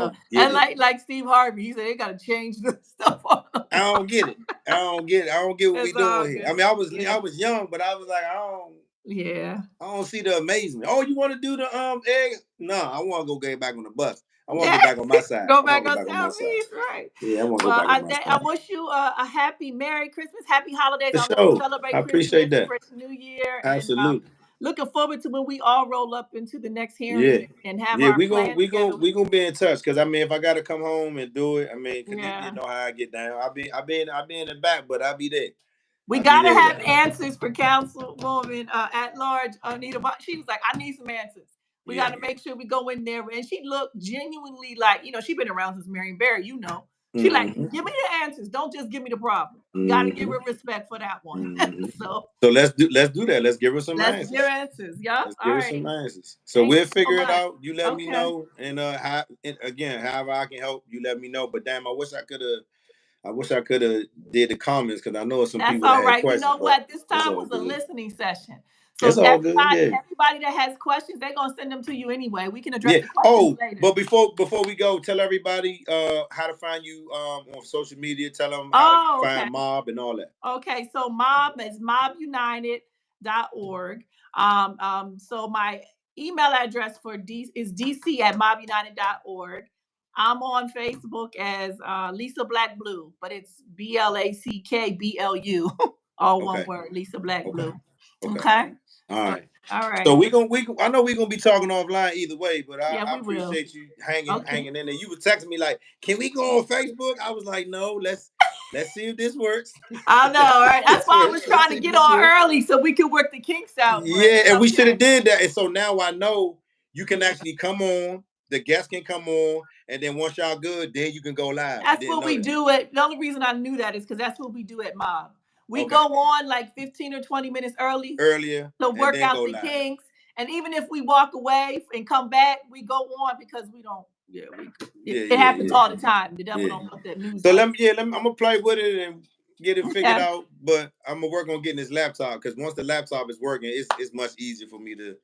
Speaker 2: like Steve Harvey, he said they got to change the stuff.
Speaker 1: I don't get it. I don't get what we doing here. I mean, I was young, but I was like, I don't see the amazement. Oh, you want to do the egg? No, I want to go get back on the bus. I want to get back on my side.
Speaker 2: Go back on Southeast, right?
Speaker 1: Yeah, I want to go back on my side.
Speaker 2: I wish you a happy Merry Christmas, happy holidays.
Speaker 1: I want
Speaker 2: to celebrate
Speaker 1: I appreciate
Speaker 2: Christmas, Fresh New Year.
Speaker 1: Absolutely.
Speaker 2: And, looking forward to when we all roll up into the next hearing and have our
Speaker 1: we gonna be in touch, because I mean, if I gotta come home and do it, I mean, cause you know how I get down. I'll be in the back, but I'll be there.
Speaker 2: We gotta have answers for Councilwoman at large Anita. She was like, I need some answers. We gotta make sure we go in there, and she looked genuinely like, she's been around since Marion Barry. She like, give me the answers. Don't just give me the problem. Gotta give her respect for that one. So
Speaker 1: let's do that. Let's give her some answers.
Speaker 2: Let's give answers. Yeah.
Speaker 1: Let's give her some answers. So we'll figure it out. You let me know, and however I can help, you let me know. But damn, I wish I could have did the comments, because I know some people that had questions.
Speaker 2: You know what? This time was a listening session. So
Speaker 1: it's all good.
Speaker 2: Everybody that has questions, they're gonna send them to you anyway. We can address the questions later.
Speaker 1: But before we go, tell everybody how to find you on social media. Tell them how to find Mob and all that.
Speaker 2: Okay, so Mob is mobunited.org. So my email address for is dc@mobunited.org. I'm on Facebook as Lisa Black Blue, but it's BLACKBLU, all one word, Lisa Black Blue. Okay.
Speaker 1: All right.
Speaker 2: So
Speaker 1: I know we're gonna be talking offline either way, but I appreciate you hanging in there. You were texting me like, can we go on Facebook? I was like, no, let's see if this works.
Speaker 2: I know, right? That's why I was trying to get on early so we could work the kinks out.
Speaker 1: Yeah, and we should have did that. And so now I know you can actually come on. The guests can come on, and then once y'all good, then you can go live.
Speaker 2: That's what we do it. The only reason I knew that is because that's what we do at Mob. We go on like 15 or 20 minutes earlier to work out the kinks. And even if we walk away and come back, we go on because we don't. It happens all the time. The devil don't put that news.
Speaker 1: So I'm gonna play with it and get it figured out. But I'm gonna work on getting this laptop, because once the laptop is working, it's much easier for me to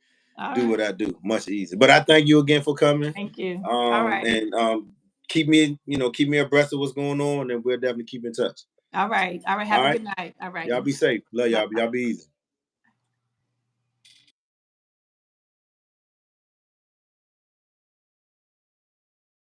Speaker 1: do what I do. Much easier. But I thank you again for coming.
Speaker 2: Thank you.
Speaker 1: All right. And keep me abreast of what's going on, and we'll definitely keep in touch.
Speaker 2: All right. Have a good night. All right.
Speaker 1: Y'all be safe. Love y'all. Y'all be easy.